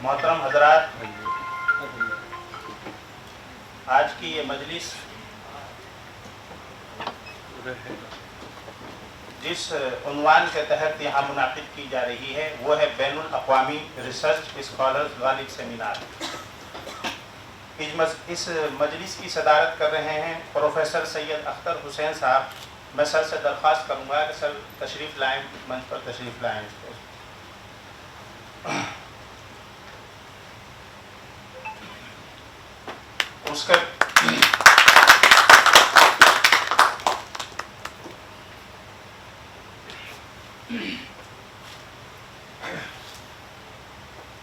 محترم حضرات، آج کی یہ مجلس جس عنوان کے تحت یہاں منعقد کی جا رہی ہے وہ ہے بین الاقوامی ریسرچ اسکالرز والد سیمینار۔ اس مجلس کی صدارت کر رہے ہیں پروفیسر سید اختر حسین صاحب۔ میں سر سے درخواست کروں گا کہ سر تشریف لائیں، منچ پر تشریف لائیں۔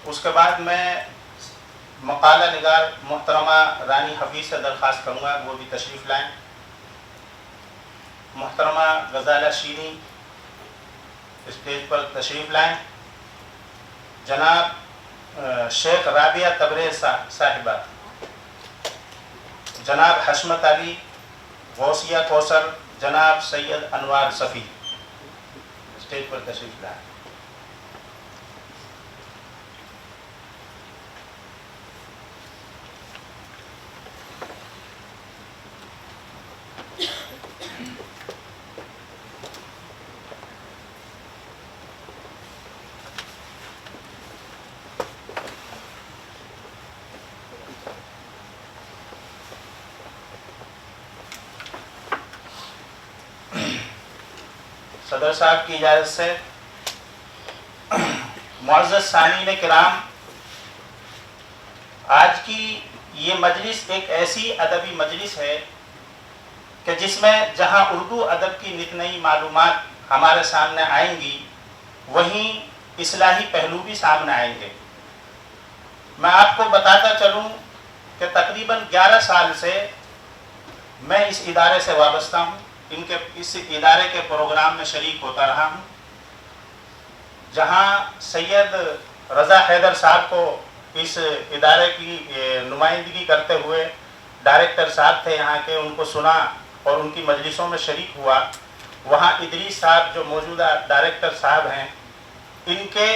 اس کے بعد میں مقالہ نگار محترمہ رانی حفیظ سے درخواست کروں گا کہ وہ بھی تشریف لائیں۔ محترمہ غزالہ شیریں اسٹیج پر تشریف لائیں۔ جناب شیخ رابعہ تبریز صاحبہ، جناب حشمت علی، غوثیہ کوثر، جناب سید انوار صفی اسٹیج پر تشریف لائیں۔ صدر صاحب کی اجازت سے معزز سامعین کرام، آج کی یہ مجلس ایک ایسی ادبی مجلس ہے کہ جس میں جہاں اردو ادب کی نت نئی معلومات ہمارے سامنے آئیں گی، وہیں اصلاحی پہلو بھی سامنے آئیں گے۔ میں آپ کو بتاتا چلوں کہ تقریباً 11 سال سے میں اس ادارے سے وابستہ ہوں، اس ادارے کے پروگرام میں شریک ہوتا رہا ہوں۔ جہاں سید رضا حیدر صاحب کو اس ادارے کی نمائندگی کرتے ہوئے ڈائریکٹر صاحب تھے یہاں کے، ان کو سنا اور ان کی مجلسوں میں شریک ہوا، وہاں ادریس صاحب جو موجودہ ڈائریکٹر صاحب ہیں، ان کے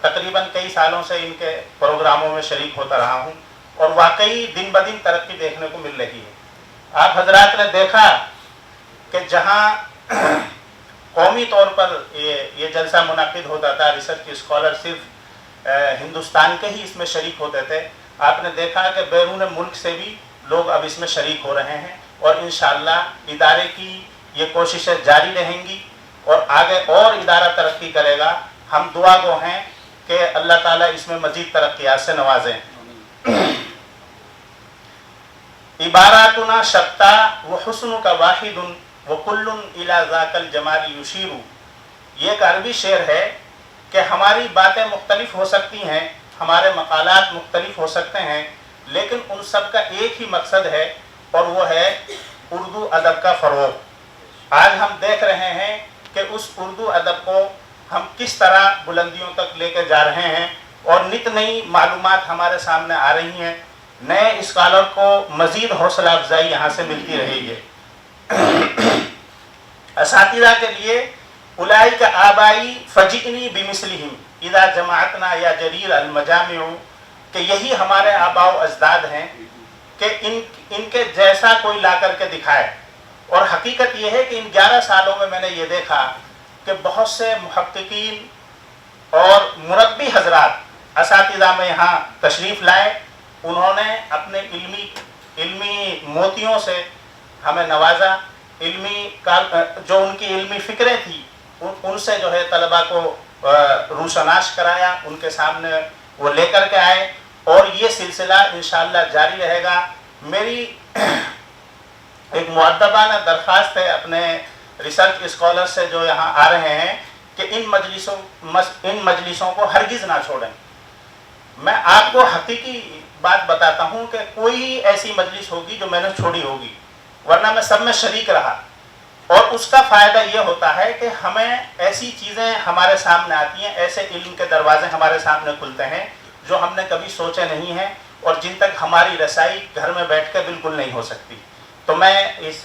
تقریباً کئی سالوں سے ان کے پروگراموں میں شریک ہوتا رہا ہوں، اور واقعی دن بدن ترقی دیکھنے کو مل رہی ہے۔ آپ حضرات نے دیکھا کہ جہاں قومی طور پر یہ جلسہ منعقد ہوتا تھا، ریسرچ اسکالر صرف ہندوستان کے ہی اس میں شریک ہوتے تھے، آپ نے دیکھا کہ بیرون ملک سے بھی لوگ اب اس میں شریک ہو رہے ہیں، اور انشاءاللہ ادارے کی یہ کوششیں جاری رہیں گی اور آگے اور ادارہ ترقی کرے گا۔ ہم دعا گو ہیں کہ اللہ تعالیٰ اس میں مزید ترقیات سے نوازیں۔ عباراتنا شتیٰ وحسنک واحد وکل الی ذاک الجمال یشیر۔ یہ ایک عربی شعر ہے کہ ہماری باتیں مختلف ہو سکتی ہیں، ہمارے مقالات مختلف ہو سکتے ہیں، لیکن ان سب کا ایک ہی مقصد ہے، اور وہ ہے اردو ادب کا فروغ۔ آج ہم دیکھ رہے ہیں کہ اس اردو ادب کو ہم کس طرح بلندیوں تک لے کے جا رہے ہیں، اور نت نئی معلومات ہمارے سامنے آ رہی ہیں، نئے اسکالر کو مزید حوصلہ افزائی یہاں سے ملتی رہی ہے۔ اساتذہ کے لیے اولئک آبائی فجئنی بمثلہم اذا جمعتنا یا جریر المجامع، کہ یہی ہمارے آباء و اجداد ہیں کہ ان کے جیسا کوئی لا کر کے دکھائے۔ اور حقیقت یہ ہے کہ ان 11 سالوں میں نے یہ دیکھا کہ بہت سے محققین اور مربی حضرات اساتذہ میں یہاں تشریف لائے، انہوں نے اپنے علمی موتیوں سے ہمیں نوازا، جو ان کی علمی فکریں تھیں ان سے جو ہے طلباء کو روشناس کرایا، ان کے سامنے وہ لے کر کے آئے، اور یہ سلسلہ انشاءاللہ جاری رہے گا۔ میری ایک مؤدبانہ درخواست ہے اپنے ریسرچ اسکالر سے جو یہاں آ رہے ہیں کہ ان مجلسوں کو ہرگز نہ چھوڑیں۔ میں آپ کو حقیقی بات بتاتا ہوں کہ کوئی ایسی مجلس ہوگی جو میں نے چھوڑی ہوگی، ورنہ میں سب میں شریک رہا، اور اس کا فائدہ یہ ہوتا ہے کہ ہمیں ایسی چیزیں ہمارے سامنے آتی ہیں، ایسے علم کے دروازے ہمارے سامنے کھلتے ہیں جو ہم نے کبھی سوچے نہیں ہیں، اور جن تک ہماری رسائی گھر میں بیٹھ کے بالکل نہیں ہو سکتی۔ تو میں اس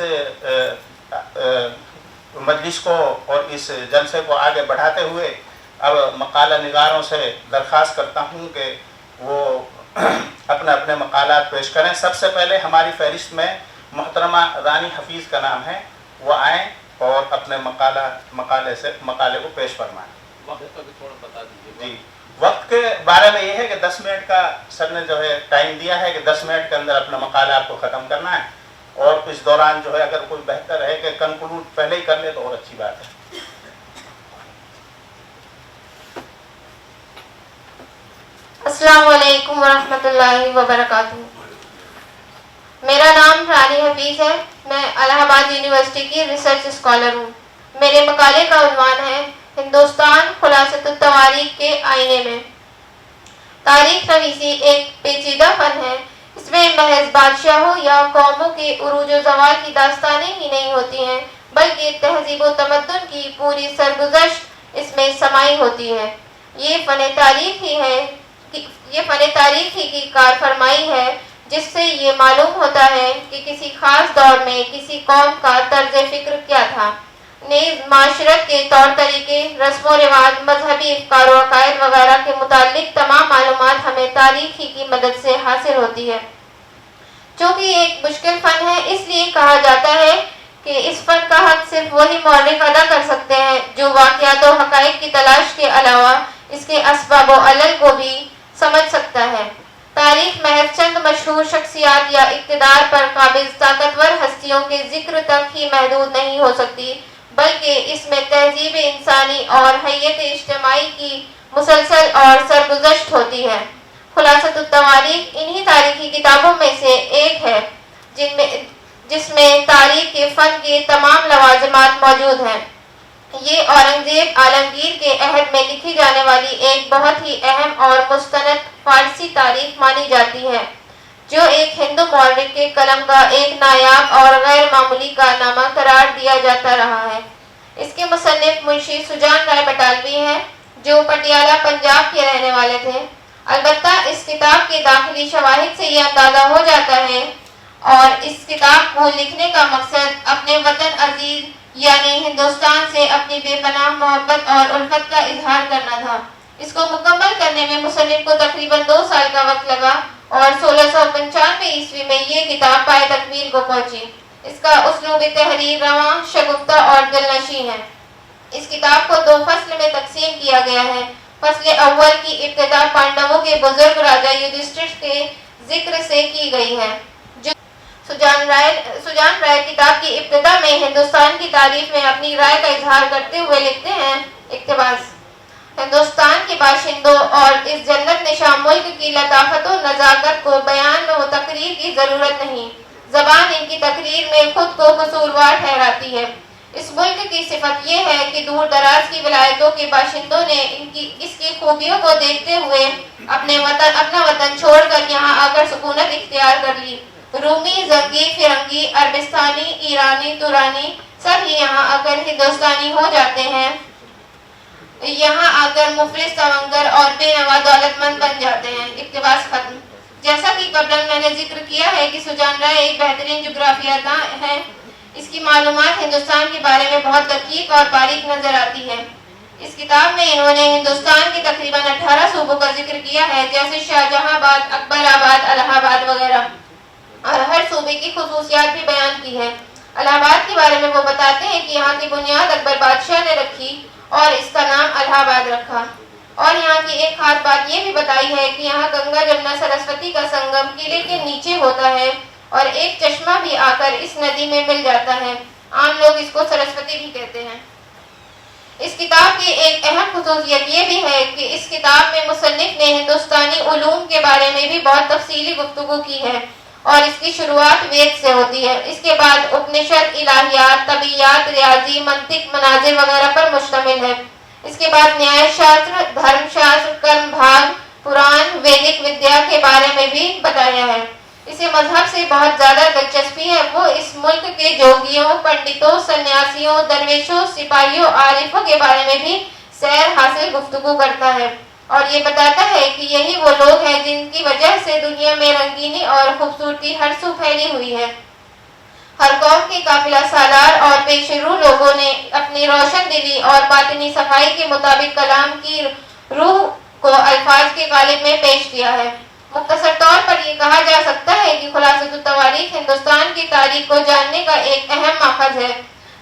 مجلس کو اور اس جلسے کو آگے بڑھاتے ہوئے اب مقالہ نگاروں سے درخواست کرتا ہوں کہ وہ اپنے اپنے مقالات پیش کریں. سب سے پہلے ہماری فہرست میں محترمہ رانی حفیظ کا نام ہے, وہ آئیں اور اپنے مقالے کو پیش فرمائیں. وقت کا بھی تھوڑا بتا دیجیے. جی, وقت کے بارے میں یہ ہے کہ 10 منٹ کا سر نے جو ہے ٹائم دیا ہے کہ 10 منٹ کے اندر اپنا مقالہ آپ کو ختم کرنا ہے, اور اس دوران جو ہے اگر کوئی بہتر ہے کہ کنکلوڈ پہلے ہی کر لے تو اور اچھی بات ہے. السلام علیکم ورحمۃ اللہ وبرکاتہ. میرا نام رانی حفیظ ہے. میں الہ آباد یونیورسٹی کی ریسرچ اسکالر ہوں. میرے مقالے کا عنوان ہے ہندوستان خلاصۃ التواریخ کے آئینے میں. تاریخ نویسی ایک پیچیدہ فن ہے. اس میں محض بادشاہوں یا قوموں کے عروج و زوال کی داستانیں ہی نہیں ہوتی ہیں, بلکہ تہذیب و تمدن کی پوری سرگزشت اس میں سمائی ہوتی ہے. یہ فن تاریخ ہی کی کار فرمائی ہے, جس سے یہ معلوم ہوتا ہے کہ کسی خاص دور میں کسی قوم کا طرز فکر کیا تھا. نیز معاشرت کے طور طریقے, رسم و رواج, مذہبی افکار و عقائد وغیرہ کے متعلق تمام معلومات ہمیں تاریخ ہی کی مدد سے حاصل ہوتی ہے. چونکہ یہ ایک مشکل فن ہے, اس لیے کہا جاتا ہے کہ اس فن کا حق صرف وہی مورخ ادا کر سکتے ہیں جو واقعات و حقائق کی تلاش کے علاوہ اس کے اسباب و علل کو بھی سمجھ سکتا ہے. تاریخ محض چند مشہور شخصیات یا اقتدار پر قابض طاقتور ہستیوں کے ذکر تک ہی محدود نہیں ہو سکتی, بلکہ اس میں تہذیب انسانی اور حیت اجتماعی کی مسلسل اور سرگزشت ہوتی ہے. خلاصۃ التواریخ انہی تاریخی کتابوں میں سے ایک ہے جس میں تاریخ کے فن کے تمام لوازمات موجود ہیں. یہ اورنگزیب عالمگیر کے عہد میں لکھی جانے والی ایک بہت ہی اہم اور مستند فارسی تاریخ مانی جاتی ہے, جو ایک ہندو مورخ کے قلم کا ایک نایاب اور غیر معمولی کارنامہ قرار دیا جاتا رہا ہے. اس کے مصنف منشی سجان رائے بٹالوی ہیں, جو پٹیالہ پنجاب کے رہنے والے تھے. البتہ اس کتاب کے داخلی شواہد سے یہ اندازہ ہو جاتا ہے, اور اس کتاب کو لکھنے کا مقصد اپنے وطن عزیز یعنی ہندوستان سے اپنی بے پناہ محبت اور الفت کا اظہار کرنا تھا. اس کو مکمل کرنے میں مصنف کو تقریباً 2 سال کا وقت لگا, اور 1695 عیسوی میں یہ کتاب پائے تکمیل کو پہنچی. اس کا اسلوب تحریر رواں, شگفتہ اور دلنشین ہے. اس کتاب کو 2 فصل میں تقسیم کیا گیا ہے. فصل اول کی ابتدا پانڈووں کے بزرگ راجا یدھشٹھر کے ذکر سے کی گئی ہے. سجان رائے کتاب کی ابتدا میں ہندوستان کی تعریف میں اپنی رائے کا اظہار کرتے ہوئے لکھتے ہیں, اقتباس: ہندوستان کے باشندوں اور اس جنت نشاں ملک کی لطافت و نزاکت کو بیان و تقریر کی ضرورت نہیں. زبان ان کی تقریر میں خود کو قصوروار ٹھہراتی ہے. اس ملک کی صفت یہ ہے کہ دور دراز کی ولایتوں کے باشندوں نے اس کی خوبیوں کو دیکھتے ہوئے اپنا وطن چھوڑ کر یہاں آ کر سکونت اختیار کر لی. رومی, زنگی, فرنگی, عربستانی, ایرانی, ترانی سب ہی یہاں آ کر ہندوستانی ہو جاتے ہیں. یہاں آ کر مفلس, تونگر اور بے نوا دولت مند بن جاتے ہیں. اقتباس ختم. جیسا کہ قبل میں نے ذکر کیا ہے کہ سجان رائے ایک بہترین جغرافیہ داں ہے. اس کی معلومات ہندوستان کے بارے میں بہت دقیق اور باریک نظر آتی ہے. اس کتاب میں انہوں نے ہندوستان کے تقریباً 18 صوبوں کا ذکر کیا ہے, جیسے شاہجہاں آباد, اکبر آباد, الہ آباد وغیرہ, اور ہر صوبے کی خصوصیات بھی بیان کی ہے. الہ آباد کے بارے میں وہ بتاتے ہیں کہ یہاں کی بنیاد اکبر بادشاہ نے رکھی اور اس کا نام الہ آباد رکھا. اور یہاں کی ایک خاص بات یہ بھی بتائی ہے کہ یہاں گنگا جمنا سرسوتی کا سنگم قلعے کے نیچے ہوتا ہے, اور ایک چشمہ بھی آ کر اس ندی میں مل جاتا ہے. عام لوگ اس کو سرسوتی بھی کہتے ہیں. اس کتاب کی ایک اہم خصوصیت یہ بھی ہے کہ اس کتاب میں مصنف نے ہندوستانی علوم کے بارے میں بھی بہت تفصیلی گفتگو کی ہے, اور اس کی شروعات وید سے ہوتی ہے. اس کے بعد اپنشد, الہیات, طبیعیات, ریاضی, منطق, مناظر وغیرہ پر مشتمل ہے. اس کے بعد نیائے شاستر, دھرم شاستر, کرم بھاگ, پران, ویدک ودیا کے بارے میں بھی بتایا ہے. اسے مذہب سے بہت زیادہ دلچسپی ہے. وہ اس ملک کے جوگیوں, پنڈتوں, سنیاسیوں, درویشوں, سپاہیوں, عارفوں کے بارے میں بھی سیر حاصل گفتگو کرتا ہے, اور یہ بتاتا ہے کہ یہی وہ لوگ ہیں جن کی وجہ سے دنیا میں رنگینی اور خوبصورتی ہر سو پھیلی ہوئی ہے. ہر قوم کے قافلہ سالار اور پیش رو لوگوں نے اپنی روشن دلی اور باطنی صفائی کے مطابق کلام کی روح کو الفاظ کے قالب میں پیش کیا ہے۔ مختصر طور پر یہ کہا جا سکتا ہے کہ خلاصۃ التواریخ ہندوستان کی تاریخ کو جاننے کا ایک اہم ماخذ ہے،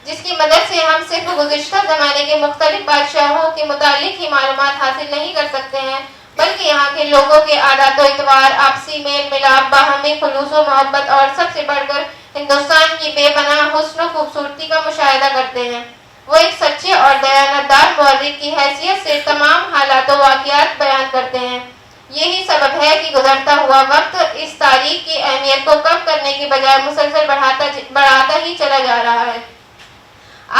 جس کی مدد سے ہم صرف گزشتہ زمانے کے مختلف بادشاہوں کے متعلق ہی معلومات حاصل نہیں کر سکتے ہیں، بلکہ یہاں کے لوگوں کے عادات و اطوار، آپسی میل ملاپ، باہمی خلوص و محبت اور سب سے بڑھ کر ہندوستان کی بے پناہ حسن و خوبصورتی کا مشاہدہ کرتے ہیں۔ وہ ایک سچے اور دیانتدار مورخ کی حیثیت سے تمام حالات و واقعات بیان کرتے ہیں۔ یہی سبب ہے کہ گزرتا ہوا وقت اس تاریخ کی اہمیت کو کم کرنے کے بجائے مسلسل بڑھاتا ہی چلا جا رہا ہے۔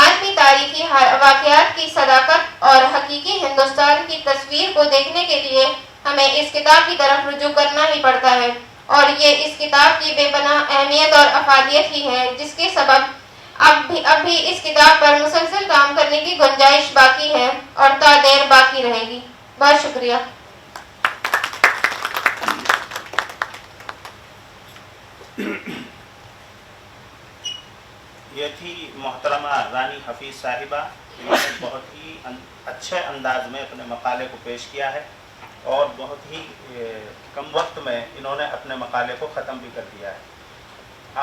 آج بھی تاریخی واقعات کی صداقت اور حقیقی ہندوستان کی تصویر کو دیکھنے کے لیے ہمیں اس کتاب کی طرف رجوع کرنا ہی پڑتا ہے، اور یہ اس کتاب کی بے پناہ اہمیت اور افادیت ہی ہے جس کے سبب اب بھی اس کتاب پر مسلسل کام کرنے کی گنجائش باقی ہے اور تا دیر باقی رہے گی۔ بہت شکریہ۔ یہ تھی محترمہ رانی حفیظ صاحبہ، انہوں نے بہت ہی اچھے انداز میں اپنے مقالے کو پیش کیا ہے اور بہت ہی کم وقت میں انہوں نے اپنے مقالے کو ختم بھی کر دیا ہے۔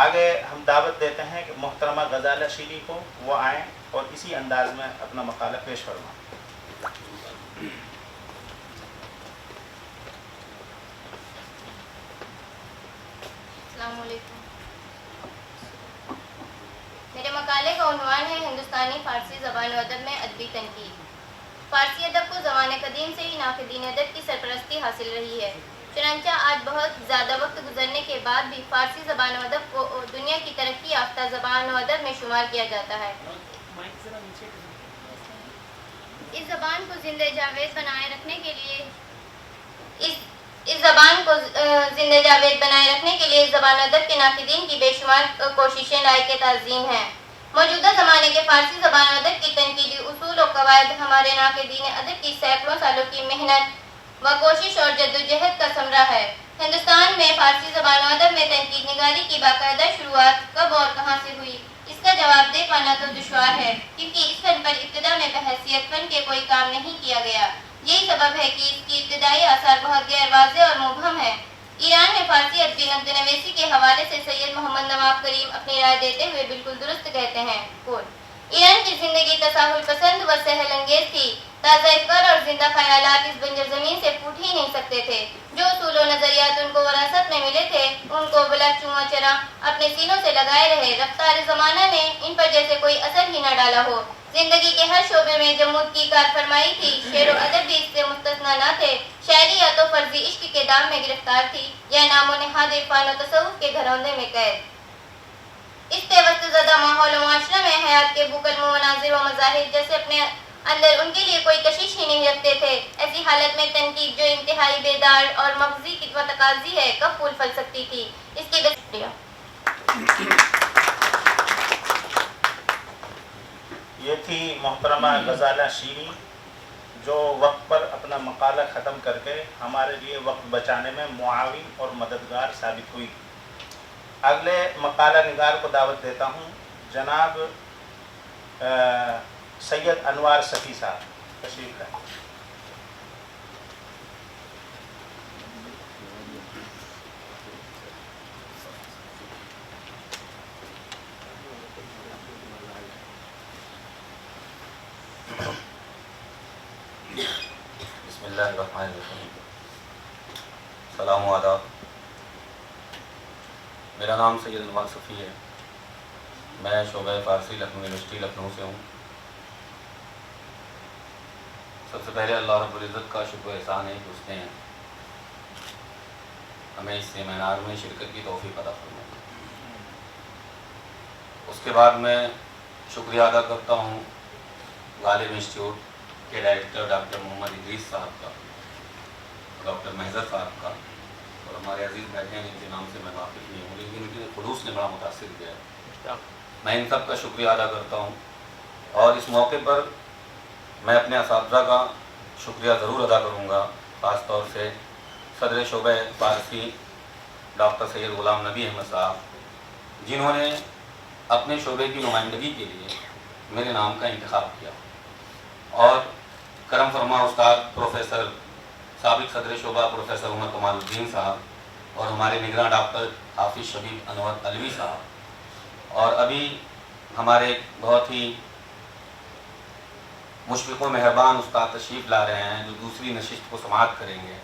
آگے ہم دعوت دیتے ہیں کہ محترمہ غزالہ شیری کو وہ آئیں اور اسی انداز میں اپنا مقالہ پیش فرمائیں۔ السلام علیکم۔ میرے مقالے کا عنوان ہے ہندوستانی فارسی زبان و ادب میں ادبی تنقید۔ فارسی ادب کو زمان قدیم سے ہی ناقدین ادب کی سرپرستی حاصل رہی ہے، چنانچہ آج بہت زیادہ وقت گزرنے کے بعد بھی فارسی زبان و ادب کو دنیا کی ترقی یافتہ زبان و ادب میں شمار کیا جاتا ہے۔ اس زبان کو زندہ جاوید بنائے رکھنے کے لیے اس زبان ادب کے ناقدین کی بے شمار کوششیں لائق تعظیم ہیں۔ موجودہ زمانے کے فارسی زبان ادب کی تنقیدی اصول و قواعد ہمارے ناقدین ادب کی سینکڑوں سالوں کی محنت و کوشش اور جدوجہد کا ثمرہ ہے۔ ہندوستان میں فارسی زبان و ادب میں تنقید نگاری کی باقاعدہ شروعات کب اور کہاں سے ہوئی، اس کا جواب دے پانا تو دشوار ہے، کیونکہ اس فن پر ابتدا میں بحیثیت فن کے کوئی کام نہیں کیا گیا۔ یہی سبب ہے کہ اس کی ابتدائی آثار بہت غیر واضح اور مبہم ہیں۔ ایران میں فارسی ادبی نقد نویسی کے حوالے سے سید محمد نواب کریم اپنی رائے دیتے ہوئے بالکل درست کہتے ہیں، ایران کی زندگی تساہل پسند و سہل انگیز تھی، تازہ افکار اور زندہ خیالات اس بنجر زمین سے پھوٹ ہی نہیں سکتے تھے۔ جو اصول و نظریات ان کو وراثت میں ملے تھے ان کو بلا چواں چرا اپنے سینوں سے لگائے رہے۔ رفتار زمانہ نے ان پر جیسے کوئی اثر ہی نہ ڈالا ہو۔ زندگی کے ہر شعبے میں جمود کی کار فرمائی تھی، شعر و ادب بھی اس سے مستثنیٰ نہ تھے۔ شاعری یا تو فرضی عشق کے دام میں گرفتار تھی یا نام و نہاد عرفان و تصوف کے گھروندے میں قید۔ اس پیوست زدہ ماحول و معاشرہ میں حیات کے بوکل مناظر و مظاہر جیسے اپنے اندر ان کے لیے کوئی کشش ہی نہیں رکھتے تھے۔ ایسی حالت میں تنقید جو انتہائی بیدار اور مغزی کی تقاضی ہے کب پھول پھل سکتی تھی؟ اس کی یہ تھی محترمہ غزالہ شیری جو وقت پر اپنا مقالہ ختم کر کے ہمارے لیے وقت بچانے میں معاون اور مددگار ثابت ہوئی۔ اگلے مقالہ نگار کو دعوت دیتا ہوں، جناب سید انوار صفی صاحب تشریف لائیں۔ بسم اللہ الرحمن الرحیم۔ سلام و آداب۔ میرا نام سید انوار صفی ہے، میں شعبہ فارسی لکھنؤ یونیورسٹی لکھنؤ سے ہوں۔ سب سے پہلے اللہ رب العزت کا شکر و احسان ہے کہ اس نے ہمیں اس سیمینار میں شرکت کی توفیق عطا فرمائی۔ اس کے بعد میں شکریہ ادا کرتا ہوں غالب انسٹیٹیوٹ کے ڈائریکٹر ڈاکٹر محمد ادریس صاحب کا، ڈاکٹر محضر صاحب کا، اور ہمارے عزیز بیٹھے ہیں جن کے نام سے میں واقف نہیں ہوں لیکن ان کے خلوص نے بڑا متاثر کیا ہے۔ میں ان سب کا شکریہ ادا کرتا ہوں، اور اس موقع پر میں اپنے اساتذہ کا شکریہ ضرور ادا کروں گا، خاص طور سے صدر شعبہ فارسی ڈاکٹر سید غلام نبی احمد صاحب، جنہوں نے اپنے شعبے کی نمائندگی کے لیے میرے نام کا انتخاب کیا اور کرم فرما استاد پروفیسر سابق صدر شعبہ پروفیسر عمر کمال الدین صاحب اور ہمارے نگراں ڈاکٹر حافظ شبیب انور علوی صاحب اور ابھی ہمارے بہت ہی مشفق و مہربان استاد تشریف لا رہے ہیں جو دوسری نشست کو سماعت کریں گے،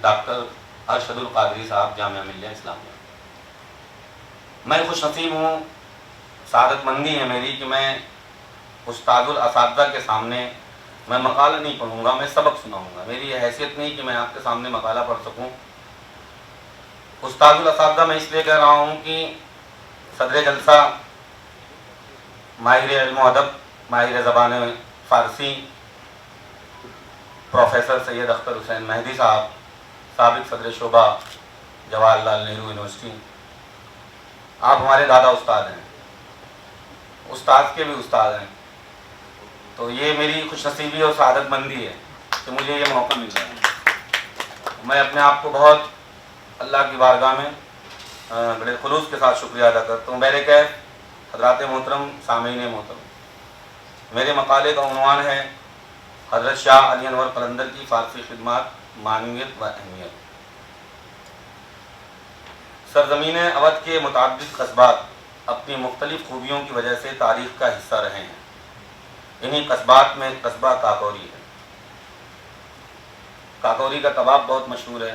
ڈاکٹر ارشد القادری صاحب جامعہ ملیہ اسلامیہ۔ میں خوش نصیب ہوں، سعادت مندی ہے میری کہ میں استاد الاساتذہ کے سامنے میں مقالہ نہیں پڑھوں گا، میں سبق سناؤں گا۔ میری یہ حیثیت نہیں کہ میں آپ کے سامنے مقالہ پڑھ سکوں۔ استاد الاساتذہ میں اس لیے کہہ رہا ہوں کہ صدر جلسہ ماہر علم و ادب، ماہر زبان فارسی پروفیسر سید اختر حسین مہدی صاحب، سابق صدر شعبہ جواہر لال نہرو یونیورسٹی، آپ ہمارے دادا استاد ہیں، استاد کے بھی استاد ہیں، تو یہ میری خوش نصیبی اور سعادت مندی ہے کہ مجھے یہ موقع مل رہا ہے۔ میں اپنے آپ کو بہت اللہ کی بارگاہ میں بڑے خلوص کے ساتھ شکریہ ادا کرتا ہوں۔ میرے کیف حضرات محترم، سامعین محترم، میرے مقالے کا عنوان ہے حضرت شاہ علی انور قلندر کی فارسی خدمات، معنویت و اہمیت۔ سرزمین اودھ کے متعدد قصبات اپنی مختلف خوبیوں کی وجہ سے تاریخ کا حصہ رہے ہیں۔ انہی قصبات میں قصبہ کاکوری ہے۔ کاکوری کا کباب بہت مشہور ہے۔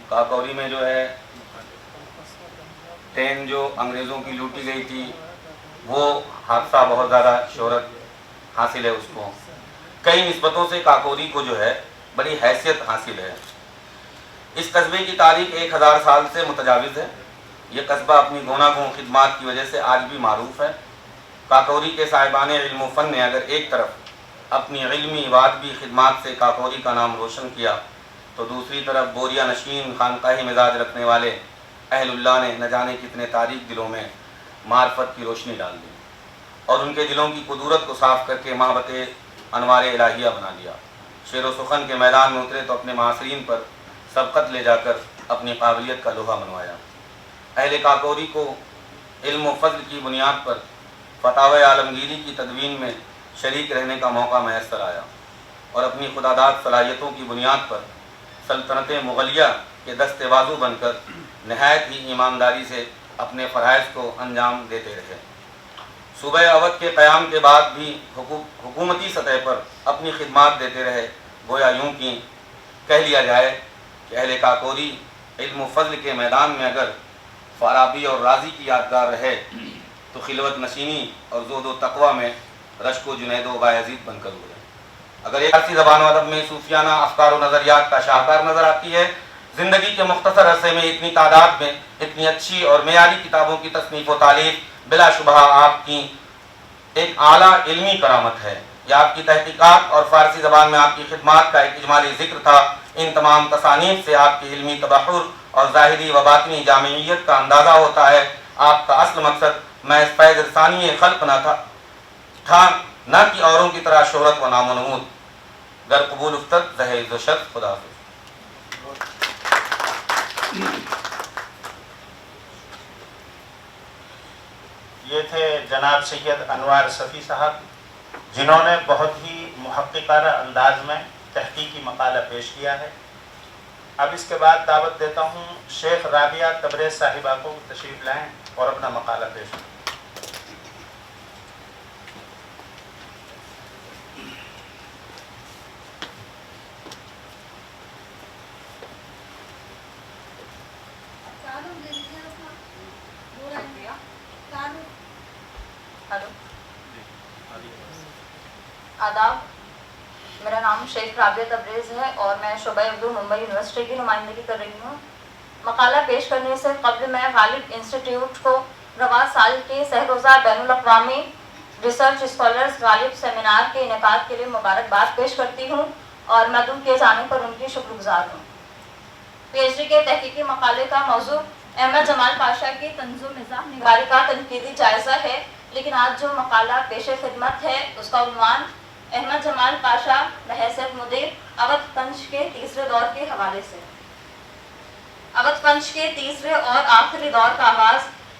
کاکوری میں جو ہے ٹرین جو انگریزوں کی لوٹی گئی تھی، وہ حادثہ بہت زیادہ شہرت حاصل ہے اس کو۔ کئی نسبتوں سے کاکوری کو جو ہے بڑی حیثیت حاصل ہے۔ اس قصبے کی تاریخ 1000 سال سے متجاوز ہے۔ یہ قصبہ اپنی گوناگون خدمات کی وجہ سے آج بھی معروف ہے۔ کاکوری کے صاحبان علم و فن نے اگر ایک طرف اپنی علمی و ادبی خدمات سے کاکوری کا نام روشن کیا، تو دوسری طرف بوریا نشین خانقاہی مزاج رکھنے والے اہل اللہ نے نہ جانے کتنے تاریک دلوں میں معرفت کی روشنی ڈال دی اور ان کے دلوں کی قدورت کو صاف کر کے محبت انوار الہیہ بنا دیا۔ شعر و سخن کے میدان میں اترے تو اپنے معاصرین پر سبقت لے جا کر اپنی قابلیت کا لوہا منوایا۔ اہل کاکوری کو علم و فضل کی بنیاد پر فتاوی عالمگیری کی تدوین میں شریک رہنے کا موقع میسر آیا اور اپنی خداداد صلاحیتوں کی بنیاد پر سلطنت مغلیہ کے دست بازو بن کر نہایت ہی ایمانداری سے اپنے فرائض کو انجام دیتے رہے۔ صوبہ اودھ کے قیام کے بعد بھی حکومتی سطح پر اپنی خدمات دیتے رہے۔ گویا یوں کی کہہ لیا جائے کہ اہل کاکوری علم و فضل کے میدان میں اگر فارابی اور رازی کی یادگار رہے تو خلوت نشینی اور زہد و تقوی میں رشک و جنید و بایزید بن کر ہوئے۔ اگر ایک فارسی زبان و ادب میں صوفیانہ افکار و نظریات کا شاہکار نظر آتی ہے، زندگی کے مختصر عرصے میں اتنی تعداد میں اتنی اچھی اور معیاری کتابوں کی تصنیف و تالیف بلا شبہ آپ کی ایک اعلیٰ علمی کرامت ہے۔ یہ آپ کی تحقیقات اور فارسی زبان میں آپ کی خدمات کا ایک اجمالی ذکر تھا۔ ان تمام تصانیف سے آپ کی علمی تبحر اور ظاہری و باطنی جامعیت کا اندازہ ہوتا ہے۔ آپ کا اصل مقصد محض فیض رسانی خلق نہ تھا نہ کہ اوروں کی طرح شہرت و نام و نمود۔ گر قبول افتد زہ عز و شد۔ خدا حافظ۔ یہ تھے جناب سید انوار صفی صاحب، جنہوں نے بہت ہی محققانہ انداز میں تحقیقی مقالہ پیش کیا ہے۔ اب اس کے بعد دعوت دیتا ہوں شیخ رابعہ تبریز صاحبہ کو تشریف لائیں اور اپنا مقالہ پیش کریں۔ آداب، میرا نام شیخ رابعہ تبریز ہے اور میں شعبہ اردو ممبئی یونیورسٹی کی نمائندگی کر رہی ہوں۔ مقالہ پیش کرنے سے قبل میں غالب انسٹیٹیوٹ کو رواں سال کے سہروزہ بین الاقوامی ریسرچ اسکالرز غالب سیمینار کے انعقاد کے لیے مبارکباد پیش کرتی ہوں اور مدعو کیے جانے پر ان کی شکر گزار ہوں۔ پی ایچ ڈی کے تحقیقی مقالے کا موضوع احمد جمال پاشا کی طنز و مزاح نگاری کا تنقیدی جائزہ ہے، لیکن آج جو مقالہ پیش خدمت ہے اس کا عنوان احمد جمال پاشا بحیثیت مدیر اودھ پنچ کے تیسرے دور کے حوالے سے۔ اودھ پنچ کے تیسرے اور آخری دور کا آغاز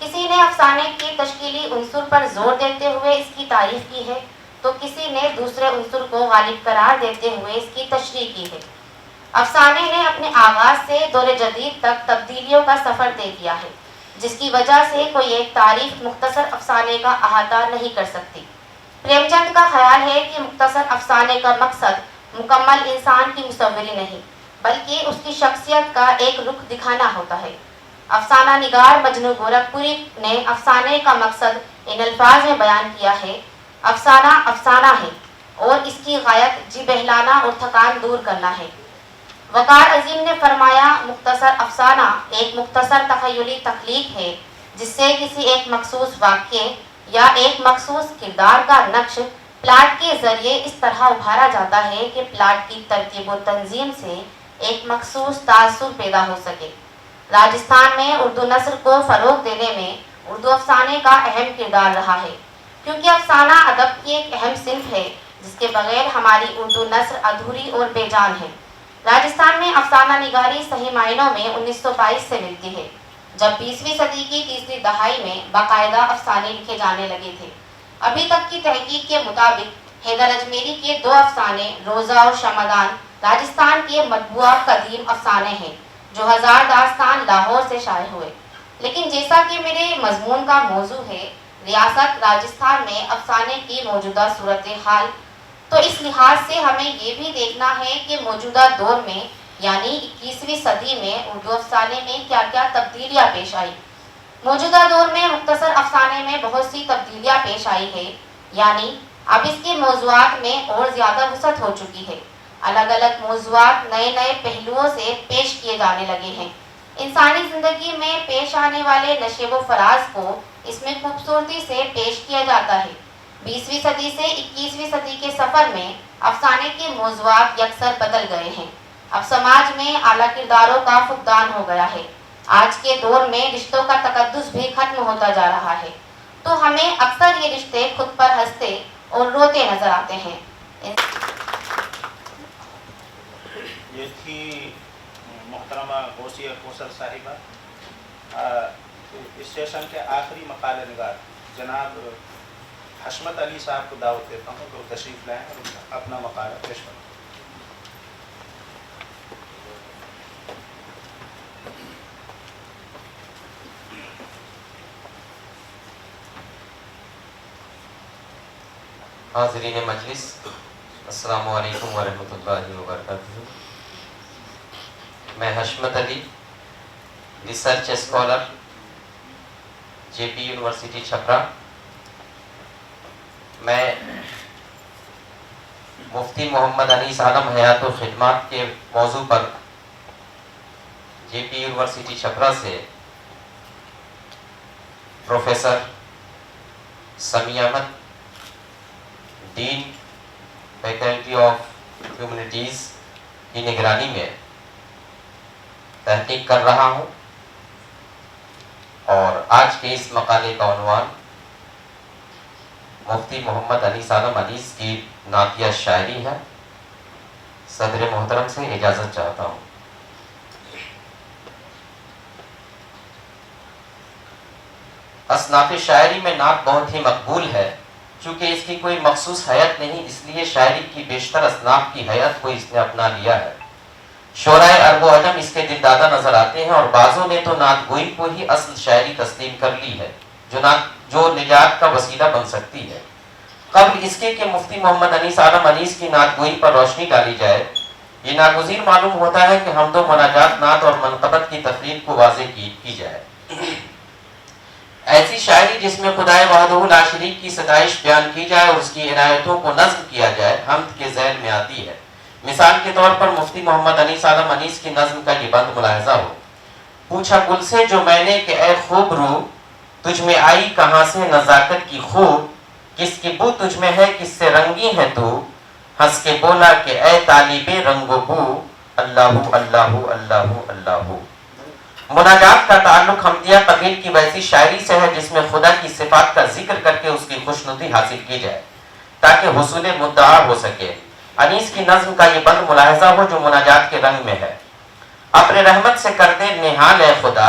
کسی نے افسانے کے تشکیلی عنصر پر زور دیتے ہوئے اس کی تعریف کی ہے تو کسی نے دوسرے عنصر کو غالب قرار دیتے ہوئے اس کی تشریح کی ہے۔ افسانے نے اپنے آغاز سے دور جدید تک تبدیلیوں کا سفر طے کیا ہے، جس کی وجہ سے کوئی ایک تعریف مختصر افسانے کا احاطہ نہیں کر سکتی۔ پریم چند کا خیال ہے کہ مختصر افسانے کا مقصد مکمل انسان کی مصوری نہیں بلکہ اس کی شخصیت کا ایک رخ دکھانا ہوتا ہے۔ افسانہ نگار مجنو گورکھپوری نے افسانے کا مقصد ان الفاظ میں بیان کیا ہے: افسانہ افسانہ ہے اور اس کی غایت جی بہلانا اور تھکان دور کرنا ہے۔ وقار عظیم نے فرمایا، مختصر افسانہ ایک مختصر تخیلی تخلیق ہے جس سے کسی ایک مخصوص واقعے یا ایک مخصوص کردار کا نقش پلاٹ کے ذریعے اس طرح ابھارا جاتا ہے کہ پلاٹ کی ترتیب و تنظیم سے ایک مخصوص تاثر پیدا ہو سکے۔ راجستھان میں اردو نثر کو فروغ دینے میں اردو افسانے کا اہم کردار رہا ہے، کیونکہ افسانہ ادب کی ایک اہم صنف ہے جس کے بغیر ہماری اردو نثر ادھوری اور بے جان ہے۔ راجستھان میں افسانہ نگاری صحیح معنوں میں 1922 سے ملتی ہے، جب 20ویں صدی کی تیسری دہائی میں باقاعدہ افسانے لکھے جانے لگے تھے۔ ابھی تک کی تحقیق کے مطابق حیدر اجمیری کے 2 افسانے روزہ اور شمعدان راجستھان کے مطبوعہ قدیم افسانے ہیں جو 1000 داستان لاہور سے شائع ہوئے۔ لیکن جیسا کہ میرے مضمون کا موضوع ہے ریاست راجستھان میں افسانے کی موجودہ صورتحال، تو اس لحاظ سے ہمیں یہ بھی دیکھنا ہے کہ موجودہ دور میں یعنی 21ویں صدی میں اردو افسانے میں کیا کیا تبدیلیاں پیش آئی۔ موجودہ دور میں مختصر افسانے میں بہت سی تبدیلیاں پیش آئی ہے، یعنی اب اس کے موضوعات میں اور زیادہ وسعت ہو چکی ہے۔ الگ الگ موضوعات نئے نئے پہلوؤں سے پیش کیے جانے لگے ہیں۔ انسانی زندگی میں پیش آنے والے نشیب و فراز کو اس میں خوبصورتی سے پیش کیا جاتا ہے۔ 20ویں صدی سے 21ویں صدی کے سفر میں افسانے کے موضوعات یکسر بدل گئے ہیں۔ اب سماج میں اعلیٰ کرداروں کا فقدان ہو گیا ہے۔ آج کے دور میں رشتوں کا تقدس بھی ختم ہوتا جا رہا ہے، تو ہمیں اکثر یہ رشتے خود پر ہنستے اور روتے نظر آتے ہیں۔ یہ تھی محترمہ غوثیہ کوثر صاحبہ۔ اس سیشن کے آخری مقالہ نگار جناب حشمت علی صاحب کو دعوت دیتا ہوں کہ وہ تشریف لائیں اور اپنا مقالہ پیش کریں۔ حاضرین مجلس، السلام علیکم ورحمۃ اللہ وبرکاتہ۔ میں حشمت علی، ریسرچ اسکالر، جے پی یونیورسٹی چھپرا۔ میں مفتی محمد انیس عالم حیات و خدمات کے موضوع پر جے پی یونیورسٹی چھپرا سے professor Sami Ahmad, dean faculty of humanities کی نگرانی میں تحقیق کر رہا ہوں، اور آج کے اس مقالے کا عنوان مفتی محمد انیس عالم انیس کی نعتیہ شاعری ہے۔ صدر محترم سے اجازت چاہتا ہوں۔ اصناف شاعری میں نعت بہت ہی مقبول ہے، چونکہ اس کی کوئی مخصوص حیت نہیں، اس لیے شاعری کی بیشتر اصناف کی حیت کو اس نے اپنا لیا ہے۔ شعرائے عرب و عجم اس کے دل دادا نظر آتے ہیں، اور بعضوں نے تو نعت گوئی کو ہی اصل شاعری تسلیم کر لی ہے جو نجات کا وسیلہ بن سکتی ہے۔ قبل اس کے کہ مفتی محمد انیس عالم انیس کی نعت گوئی پر روشنی ڈالی جائے، یہ ناگزیر معلوم ہوتا ہے کہ حمد و مناجات، نعت اور منقبت کی تفریق کو واضح کی جائے۔ ایسی شاعری جس میں خدائے وحدہ لا شریک کی ستائش بیان کی جائے اور اس کی عنایتوں کو نظم کیا جائے، حمد کے ذیل میں آتی ہے۔ مثال کے طور پر مفتی محمد انیس عالم انیس کی نظم کا یہ بند ملاحظہ ہو: پوچھا گل سے جو میں نے کہ اے خوب رو، تجھ میں آئی کہاں سے نزاکت کی خوب، کس کی بو تجھ میں ہے کس سے رنگی ہے تو، ہنس کے بولا کہ اے طالب رنگ و بو، اللہ اللہ اللہ اللہ۔ مناجات کا تعلق حمدیہ قبیل کی ویسی شاعری سے ہے جس میں خدا کی صفات کا ذکر کر کے اس کی خوشنودی حاصل کی جائے تاکہ حصول مدعا ہو سکے۔ انیس کی نظم کا یہ بند ملاحظہ ہو جو مناجات کے رنگ میں ہے: ابر رحمت سے کر دے نہال اے خدا،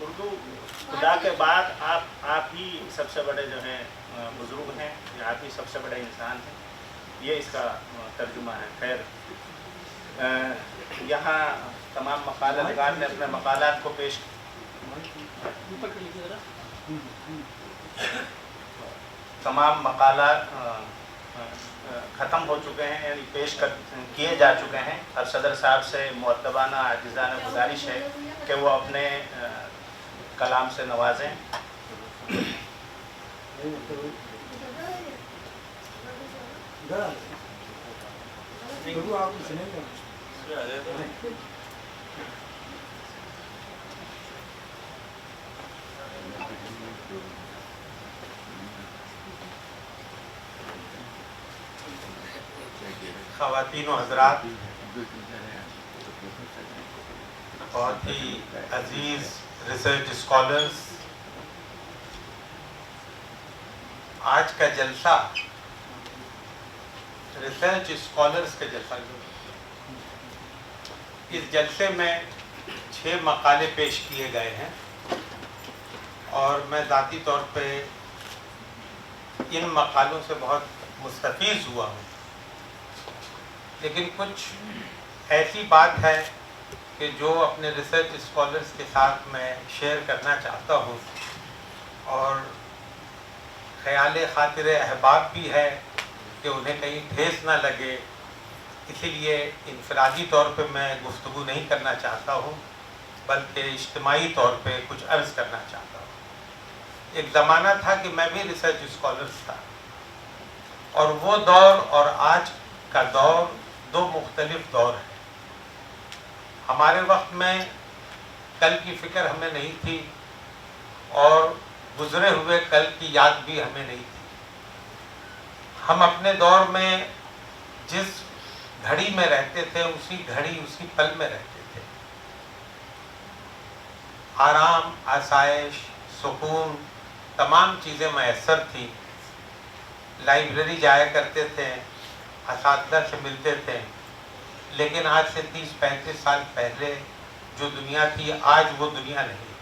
اردو خدا کے بعد آپ ہی سب سے بڑے جو ہیں بزرگ ہیں، یا آپ ہی سب سے بڑے انسان ہیں، یہ اس کا ترجمہ ہے. خیر، یہاں تمام مقالہ نگار نے اپنے مقالات کو پیش تمام مقالات ختم ہو چکے ہیں، یعنی کیے جا چکے ہیں. اور صدر صاحب سے مؤدبانہ عاجزانہ گزارش ہے کہ وہ اپنے کلام سے نوازیں. خواتین و حضرات، بہت ہی عزیز ریسرچ اسکالرس، آج کا جلسہ ریسرچ اسکالرس کا جلسہ. اس جلسے میں 6 مقالے پیش کیے گئے ہیں اور میں ذاتی طور پہ ان مقالوں سے بہت مستفیض ہوا ہوں. لیکن کچھ ایسی بات ہے کہ جو اپنے ریسرچ اسکالرس کے ساتھ میں شیئر کرنا چاہتا ہوں، اور خیال خاطر احباب بھی ہے کہ انہیں کہیں ٹھیس نہ لگے، اسی لیے انفرادی طور پہ میں گفتگو نہیں کرنا چاہتا ہوں، بلکہ اجتماعی طور پہ کچھ عرض کرنا چاہتا ہوں. ایک زمانہ تھا کہ میں بھی ریسرچ اسکالرس تھا، اور وہ دور اور آج کا دور 2 مختلف دور ہیں. ہمارے وقت میں کل کی فکر ہمیں نہیں تھی، اور گزرے ہوئے کل کی یاد بھی ہمیں نہیں تھی. ہم اپنے دور میں جس گھڑی میں رہتے تھے، اسی گھڑی اسی پل میں رہتے تھے. آرام، آسائش، سکون، تمام چیزیں میسر تھی. لائبریری جایا کرتے تھے، اساتذہ سے ملتے تھے. لیکن آج سے 30-35 سال پہلے جو دنیا تھی، آج وہ دنیا نہیں.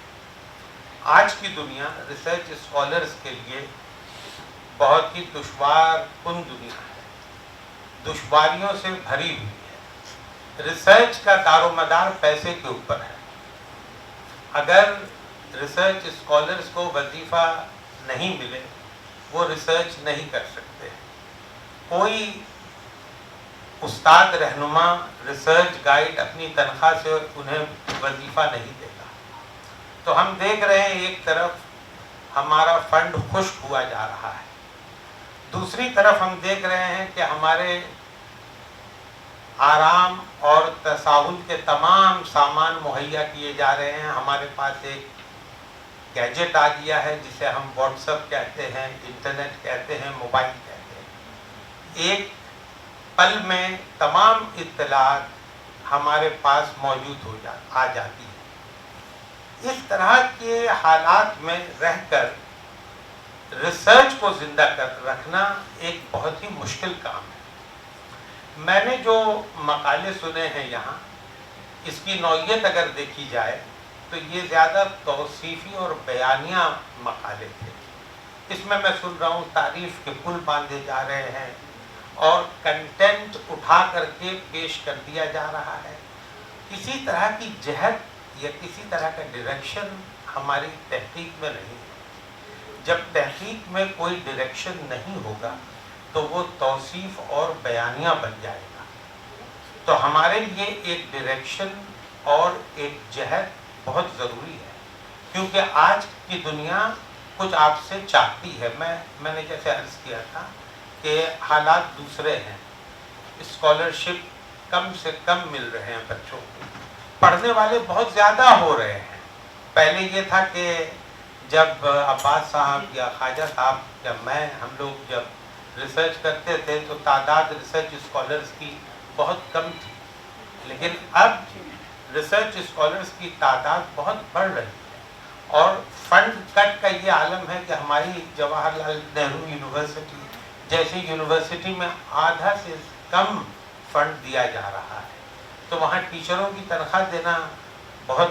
آج کی دنیا ریسرچ اسکالرس کے لیے بہت ہی دشوار کن دنیا ہے، دشواریوں سے بھری ہوئی ہے. ریسرچ کا دار و مدار پیسے کے اوپر ہے. اگر ریسرچ اسکالرس کو وظیفہ نہیں ملے، وہ ریسرچ نہیں کر سکتے. کوئی استاد رہنما، ریسرچ گائیڈ اپنی تنخواہ سے انہیں وظیفہ نہیں دے گا. تو ہم دیکھ رہے ہیں ایک طرف ہمارا فنڈ خشک ہوا جا رہا ہے، دوسری طرف ہم دیکھ رہے ہیں کہ ہمارے آرام اور تساہل کے تمام سامان مہیا کیے جا رہے ہیں. ہمارے پاس ایک گیجٹ آ گیا ہے جسے ہم واٹس ایپ کہتے ہیں، انٹرنیٹ کہتے ہیں، موبائل کہتے ہیں. ایک پل میں تمام اطلاعات ہمارے پاس موجود آ جاتی ہے. اس طرح کے حالات میں رہ کر ریسرچ کو زندہ رکھنا ایک بہت ہی مشکل کام ہے. میں نے جو مقالے سنے ہیں یہاں، اس کی نوعیت اگر دیکھی جائے تو یہ زیادہ توصیفی اور بیانیہ مقالے تھے. اس میں سن رہا ہوں تعریف کے پل باندھے جا رہے ہیں اور کنٹینٹ اٹھا کر کے پیش کر دیا جا رہا ہے. کسی طرح کی جہت یا کسی طرح کا ڈائریکشن ہماری تحقیق میں نہیں ہے. جب تحقیق میں کوئی ڈائریکشن نہیں ہوگا تو وہ توصیف اور بیانیہ بن جائے گا. تو ہمارے لیے ایک ڈائریکشن اور ایک جہت بہت ضروری ہے، کیونکہ آج کی دنیا کچھ آپ سے چاہتی ہے. میں نے جیسے عرض کیا تھا کہ حالات دوسرے ہیں. اسکالرشپ کم سے کم مل رہے ہیں بچوں کو، پڑھنے والے بہت زیادہ ہو رہے ہیں. پہلے یہ تھا کہ جب عباس صاحب یا خواجہ صاحب یا ہم لوگ جب ریسرچ کرتے تھے تو تعداد ریسرچ اسکالرس کی بہت کم تھی. لیکن اب ریسرچ اسکالرس کی تعداد بہت بڑھ رہی ہے، اور فنڈ کٹ کا یہ عالم ہے کہ ہماری جواہر لال نہرو یونیورسٹی جیسی یونیورسٹی میں آدھا سے کم فنڈ دیا جا رہا ہے. تو وہاں ٹیچروں کی تنخواہ دینا بہت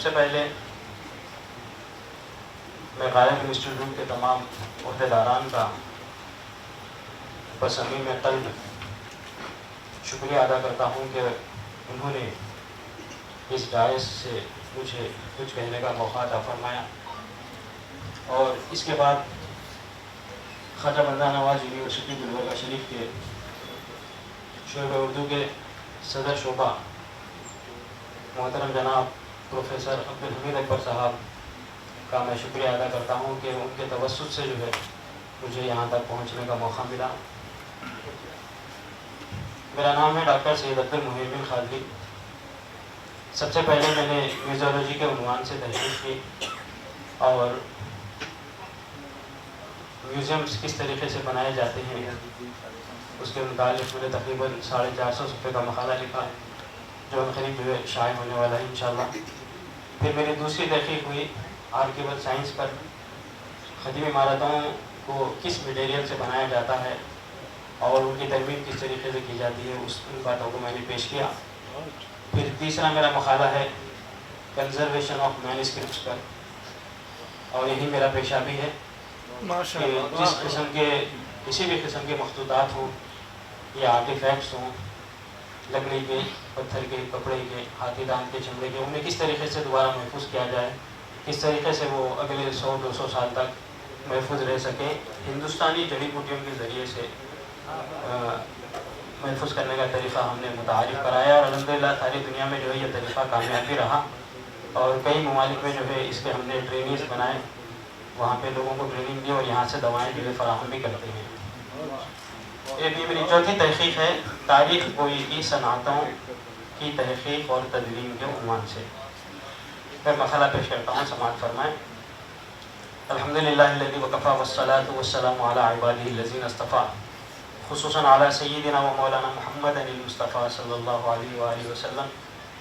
سب سے پہلے میں غالب انسٹیٹیوٹ کے تمام عہدیداران کا بصمیم قلب شکریہ ادا کرتا ہوں کہ انہوں نے اس جائز سے مجھے کچھ کہنے کا موقع عطا فرمایا. اور اس کے بعد خواجہ بندہ نواز یونیورسٹی گلبرگہ شریف کے شعبہ اردو کے صدر شعبہ محترم جناب پروفیسر عبدالحمید اکبر صاحب کا میں شکریہ ادا کرتا ہوں کہ ان کے توسط سے جو ہے مجھے یہاں تک پہنچنے کا موقع ملا. میرا نام ہے ڈاکٹر سید عبدالمحیمن خادری. سب سے پہلے میں نے میوزولوجی کے عنوان سے تحقیق کی اور میوزیمس کس طریقے سے بنائے جاتے ہیں اس کے متعلق میں نے تقریباً 450 صفحے کا مقالہ لکھا ہے جو قریب جو ہے شائع ہونے والا ہے انشاءاللہ. پھر میری دوسری تحقیق ہوئی آرکیول سائنس پر. قدیم عمارتوں کو کس مٹیریل سے بنایا جاتا ہے اور ان کی ترمیم کس طریقے سے کی جاتی ہے ان باتوں کو میں نے پیش کیا. پھر تیسرا میرا مقالہ ہے کنزرویشن آف مینuscripts پر اور یہی میرا پیشہ بھی ہے کہ جس قسم کے کسی بھی قسم کے مخطوطات ہوں یا آرٹیفیکٹس ہوں لکڑی کے، پتھر کے، کپڑے کے، ہاتھی دانت کے، چمڑے کے، انہیں کس طریقے سے دوبارہ محفوظ کیا جائے، کس طریقے سے وہ اگلے 100-200 سال تک محفوظ رہ سکیں. ہندوستانی جڑی بوٹیوں کے ذریعے سے محفوظ کرنے کا طریقہ ہم نے متعارف کرایا اور الحمدللہ ساری دنیا میں جو ہے یہ طریقہ کامیابی رہا اور کئی ممالک میں جو ہے اس کے ہم نے ٹریننگز بنائے، وہاں پہ لوگوں کو ٹریننگ دی اور یہاں سے دوائیں جو ہے فراہم بھی کرتے ہیں. یہ بھی میری چوتھی تحقیق ہے تاریخ گوئی کی صنعتوں کی تحقیق اور تدوین کے عنوان سے. میں مقالہ پیش کرتا ہوں، سماعت فرمائیں. الحمدللہ الذی وکفیٰ والصلاۃ والسلام علی عبادہ الذین اصطفیٰ خصوصاً علی سیدنا و مولانا محمد المصطفیٰ صلی اللہ علیہ وآلہ وسلم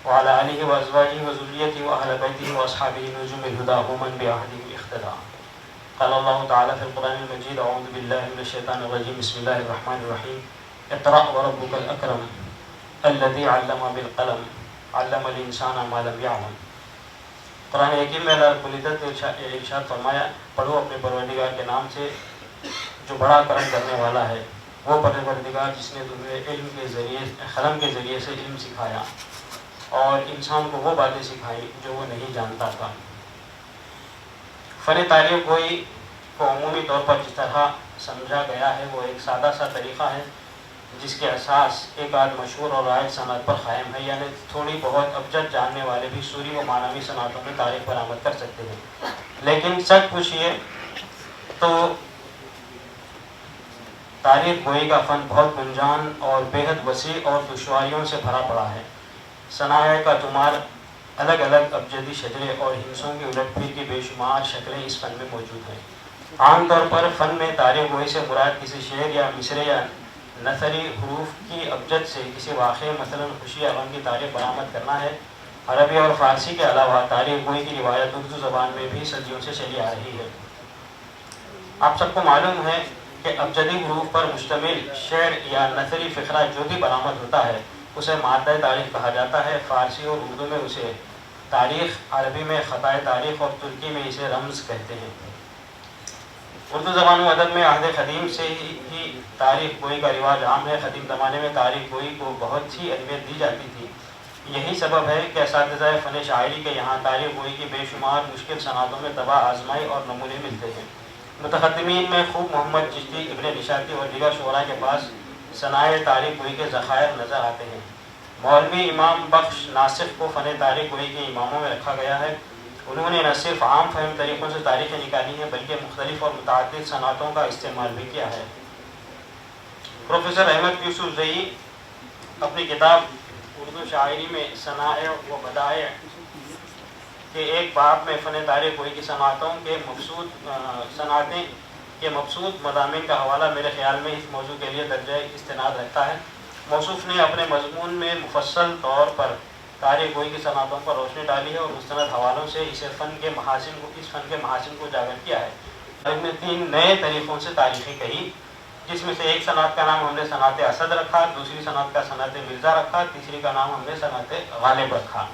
وعلی آلہ وازواجہ وذریتہ واہل بیتہ واصحابہ نجوم الہدی ومن بعہدہ اقتدیٰ. قال اللہ تعالی فی القرآن المجید اعوذ باللہ من الشیطان الرجیم بسم اللہ الرحمن الرحیم اقرأ وربک الاکرم الذی علم بالقلم علم الانسان ما لم یعلم. قرآن حکیم میں اللہ رب العزت نے ارشاد فرمایا پڑھو اپنے پروردگار کے نام سے جو بڑا کرم کرنے والا ہے، وہ پروردگار جس نے تمہیں علم کے ذریعے قلم کے ذریعے سے علم سکھایا اور انسان کو وہ باتیں سکھائی جو وہ نہیں جانتا تھا. فن تاریخ گوئی کو عمومی طور پر جس طرح سمجھا گیا ہے وہ ایک سادہ سا طریقہ ہے جس کے اساس ایک آدھ مشہور اور رائج صنعت پر قائم ہے، یعنی تھوڑی بہت ابجد جاننے والے بھی سوری و معنوی صنعتوں میں تاریخ برآمد کر سکتے ہیں. لیکن سچ پوچھیے تو تاریخ گوئی کا فن بہت گنجان اور بےحد وسیع اور دشواریوں سے بھرا پڑا ہے. صنائع کا تمار، الگ الگ ابجدی شجرے اور ہندسوں کی الٹ پھیر کی بے شمار شکلیں اس فن میں موجود ہیں. عام طور پر فن میں تاریخ گوئی سے مراد کسی شعر یا مصرع یا نثری حروف کی ابجد سے کسی واقعے مثلا خوشی یا غم کی تاریخ برآمد کرنا ہے. عربی اور فارسی کے علاوہ تاریخ گوئی کی روایت اردو زبان میں بھی صدیوں سے چلی آ رہی ہے. آپ سب کو معلوم ہے کہ ابجدی حروف پر مشتمل شعر یا نثری فقرہ جو بھی برآمد ہوتا ہے اسے مادہ تاریخ کہا جاتا ہے. فارسی اور اردو میں اسے تاریخ، عربی میں خطائے تاریخ اور ترکی میں اسے رمز کہتے ہیں. اردو زبان و ادب میں عہد قدیم سے ہی تاریخ گوئی کا رواج عام ہے. قدیم زمانے میں تاریخ گوئی کو بہت ہی اہمیت دی جاتی تھی. یہی سبب ہے کہ اساتذہ فن شاعری کے یہاں تاریخ گوئی کی بے شمار مشکل صنعتوں میں تباہ آزمائی اور نمونے ملتے ہیں. متقدمین میں خوب محمد چشتی، ابن نشاطی اور دیگر شعراء کے پاس صنائع تاریخ گوئی کے ذخائر نظر آتے ہیں. مولوی امام بخش ناصف کو فن تاریخ گوئی کے اماموں میں رکھا گیا ہے. انہوں نے نہ صرف عام فہم طریقوں سے تاریخیں نکالی ہیں بلکہ مختلف اور متعدد صنعتوں کا استعمال بھی کیا ہے. پروفیسر احمد یوسف زئی اپنی کتاب اردو شاعری میں صنائع و بدائع کے ایک باب میں فن تاریخ گوئی کی صنعتوں کے صنعتیں کے مبسوط مضامین کا حوالہ میرے خیال میں اس موضوع کے لیے درجہ استناد رکھتا ہے. موصوف نے اپنے مضمون میں مفصل طور پر تاریخ گوئی کی صنعتوں پر روشنی ڈالی ہے اور مستند حوالوں سے اس فن کے محاسن کو اجاگر کیا ہے. اس میں 3 نئے طریقوں سے تاریخیں کہی، جس میں سے ایک صنعت کا نام ہم نے صنعت اسد رکھا، دوسری صنعت کا صنعت مرزا رکھا، تیسری کا نام ہم نے صنعت غالب رکھا.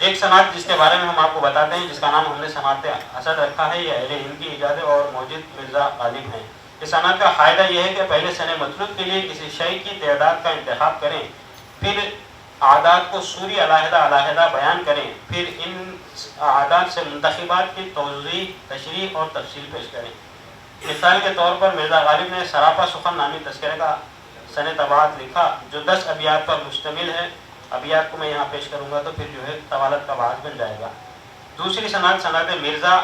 ایک صنعت جس کے بارے میں ہم آپ کو بتاتے ہیں، جس کا نام ہم نے صنعت اسد رکھا ہے، یہ اہل ہند کی ایجاد ہے اور موجود مرزا غالب ہیں۔ اس صنعت کا فائدہ یہ ہے کہ پہلے سن مطلوب کے لیے کسی شے کی تعداد کا انتخاب کریں، پھر اعداد کو سوری علیحدہ علیحدہ بیان کریں، پھر ان اعداد سے منتخبات کی توضیح، تشریح اور تفصیل پیش کریں۔ مثال کے طور پر مرزا غالب نے سراپا سخن نامی تذکرے کا سن طباعت لکھا جو 10 ابیات پر مشتمل ہے۔ ابیات کو میں یہاں پیش کروں گا تو پھر جو ہے طوالت کا باعث بن جائے گا۔ دوسری صنعت صنعت مرزا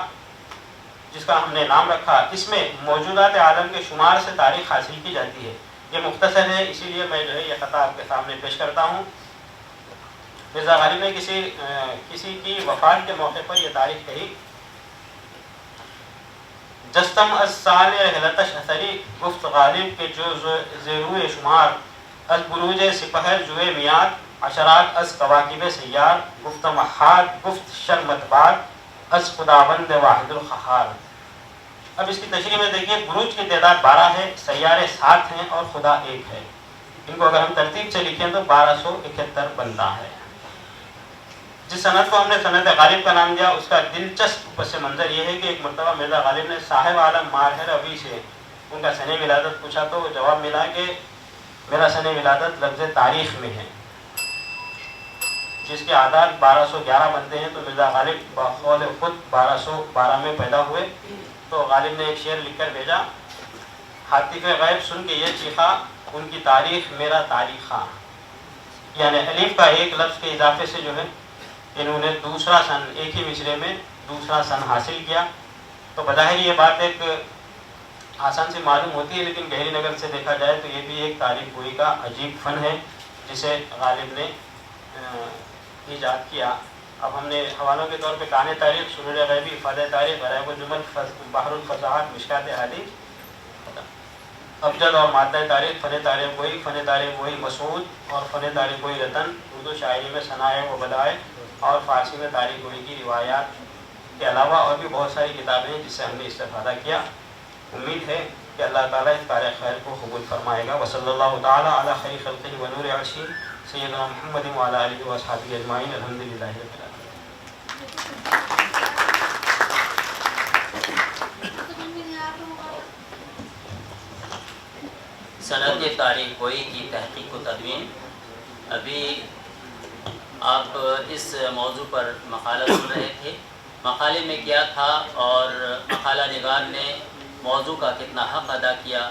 جس کا ہم نے نام رکھا، اس میں موجودات عالم کے شمار سے تاریخ حاصل کی جاتی ہے۔ یہ مختصر ہے، اسی لیے میں جو ہے یہ خطا آپ کے سامنے پیش کرتا ہوں۔ مرزا غالب نے کسی کی وفات کے موقع پر یہ تاریخ کہی: جستم از سال ہلتش اثری، گفت غالب کے جو زیروئے شمار، از بروج سپہر جوئے میاد، عشرات از کواکب سیار، گفت محاد گفت شرمت باد، از خداوند واحد القہار۔ اب اس کی تشریح میں دیکھیے، بروج کی تعداد 12 ہے، سیارے 7 ہیں اور خدا 1 ہے۔ ان کو اگر ہم ترتیب سے لکھیں تو 1271 بنتا ہے۔ جس صنعت کو ہم نے صنعت غالب کا نام دیا، اس کا دلچسپ پس منظر یہ ہے کہ ایک مرتبہ مرزا غالب نے صاحب عالم ماہر ربی سے ان کا سن ولادت پوچھا تو جواب ملا کہ میرا سن ولادت لفظ تاریخ میں ہے، جس کے اعداد 1211 بنتے ہیں۔ تو مرزا غالب بقول خود 1212 میں پیدا ہوئے۔ تو غالب نے ایک شعر لکھ کر بھیجا: حاطف غیب سن کے یہ چیخا، ان کی تاریخ میرا تاریخہ۔ یعنی الف کا ایک لفظ کے اضافے سے جو ہے انہوں نے دوسرا سن، ایک ہی مصرے میں دوسرا سن حاصل کیا۔ تو بظاہر یہ بات ایک آسان سے معلوم ہوتی ہے، لیکن گہری نظر سے دیکھا جائے تو یہ بھی ایک تاریخ گوئی کا عجیب فن ہے جسے غالب نے ایجاد کیا۔ اب ہم نے حوالوں کے طور پہ کان تاریخ، سرور غیبی، افادہ تاریخ، غرائب الجمل، بحر الفصاحت، مشکات حدیث، ابجد اور مادہ تاریخ، فن تاریخ گوئی، فن تاریخ گوئی مسعود اور فن تاریخ گوئی رتن، اردو شاعری میں صنائع و بدائع اور فارسی میں تاریخ گوئی کی روایات کے علاوہ اور بھی بہت ساری کتابیں ہیں جس سے ہم نے استفادہ کیا۔ امید ہے کہ اللہ تعالیٰ اس کار خیر کو قبول فرمائے گا۔ وصلی اللہ تعالیٰ علی خیر خلقہ و نور عرشہ سیدنا محمد و علی آلہ و اصحابہ اجمعین۔ الحمدللہ رب العالمین۔ صنعت تاریخ گوئی کی تحقیق و تدوین۔ ابھی آپ اس موضوع پر مقالہ سن رہے تھے۔ مقالے میں کیا تھا اور مقالہ نگار نے موضوع کا کتنا حق ادا کیا،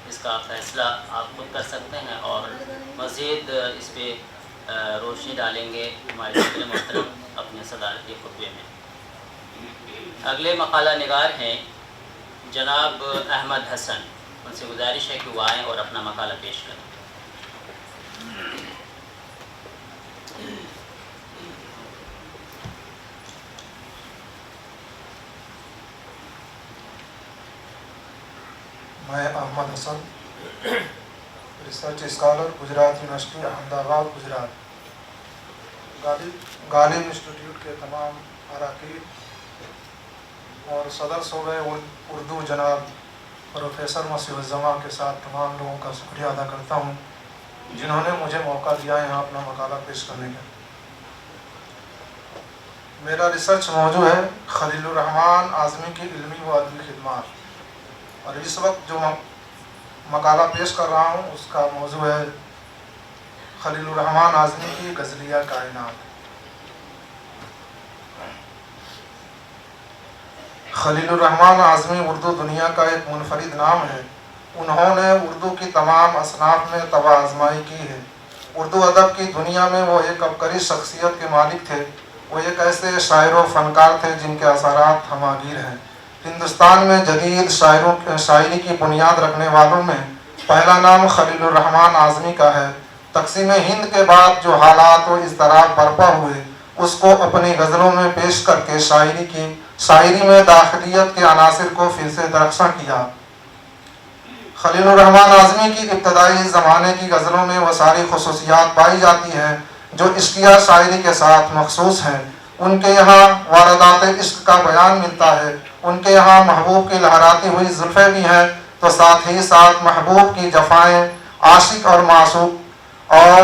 اس کا فیصلہ آپ خود کر سکتے ہیں اور مزید اس پہ روشنی ڈالیں گے ہمارے صدر محترم اپنے صدارتی خطبے میں۔ اگلے مقالہ نگار ہیں جناب احمد حسن۔ ان سے گزارش ہے کہ وہ آئیں اور اپنا مقالہ پیش کریں۔ میں Ahmad Hasan, research scholar, Gujarat university Ahmedabad Gujarat, غالب انسٹیٹیوٹ کے تمام اراکین اور صدر شعبہ اردو جناب پروفیسر مسیح الزمان کے ساتھ تمام لوگوں کا شکریہ ادا کرتا ہوں جنہوں نے مجھے موقع دیا یہاں اپنا مقالہ پیش کرنے کا۔ میرا ریسرچ موضوع ہے خلیل الرحمن اعظمی کی علمی و ادبی خدمات، اور اس وقت جو مقالہ پیش کر رہا ہوں اس کا موضوع ہے خلیل الرحمن اعظمی کی غزلیہ کائنات۔ خلیل الرحمن اعظمی اردو دنیا کا ایک منفرد نام ہے۔ انہوں نے اردو کی تمام اصناف میں طبع آزمائی کی ہے۔ اردو ادب کی دنیا میں وہ ایک عبقری شخصیت کے مالک تھے۔ وہ ایک ایسے شاعر و فنکار تھے جن کے اثرات ہماگیر ہیں۔ ہندوستان میں جدید شاعری کی بنیاد رکھنے والوں میں پہلا نام خلیل الرحمن اعظمی کا ہے۔ تقسیم ہند کے بعد جو حالات و اضطراب برپا ہوئے اس کو اپنی غزلوں میں پیش کر کے شاعری میں داخلیت کے عناصر کو پھر سے درخشاں کیا۔ خلیل الرحمن اعظمی کی ابتدائی زمانے کی غزلوں میں وہ ساری خصوصیات پائی جاتی ہیں جو عشقیہ شاعری کے ساتھ مخصوص ہیں۔ ان کے یہاں واردات عشق کا بیان ملتا ہے، ان کے یہاں محبوب کی لہراتی ہوئی زلفیں بھی ہیں، تو ساتھ ہی ساتھ محبوب کی جفائیں، عاشق اور معشوق اور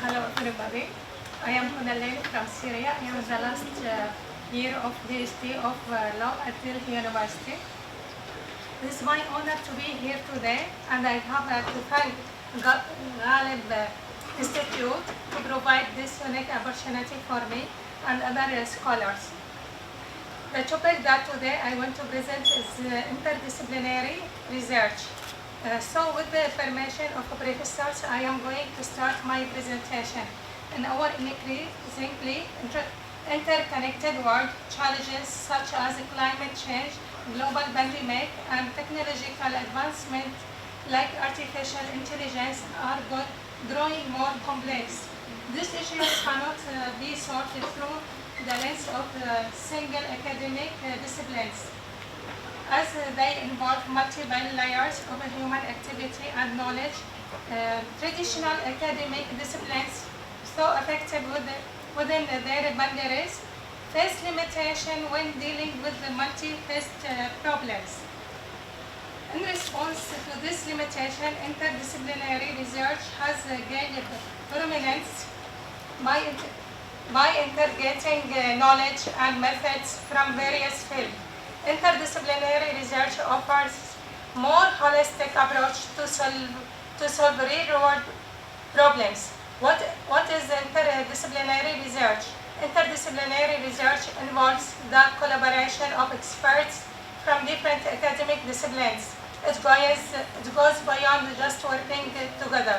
Hello everybody, I am Hunalain from Syria. I am the last year of PhD of law at Delhi University. It is my honor to be here today, and I have to thank Ghalib Institute to provide this unique opportunity for me and other scholars. The topic that today I want to present is interdisciplinary research. So with the permission of the professors, I am going to start my presentation. In our increasingly interconnected world, challenges such as climate change, global pandemic, and technological advancement like artificial intelligence are growing more complex. These issues cannot be sorted through the lens of single academic disciplines. as they involve multiple layers of human activity and knowledge. Traditional academic disciplines, so effective within their boundaries, face limitation when dealing with the multi-faced problems. In response to this limitation, interdisciplinary research has gained prominence by integrating knowledge and methods from various fields. Interdisciplinary research offers more holistic approach to solve real-world problems. What is interdisciplinary research? Interdisciplinary research involves the collaboration of experts from different academic disciplines. It goes beyond just working together.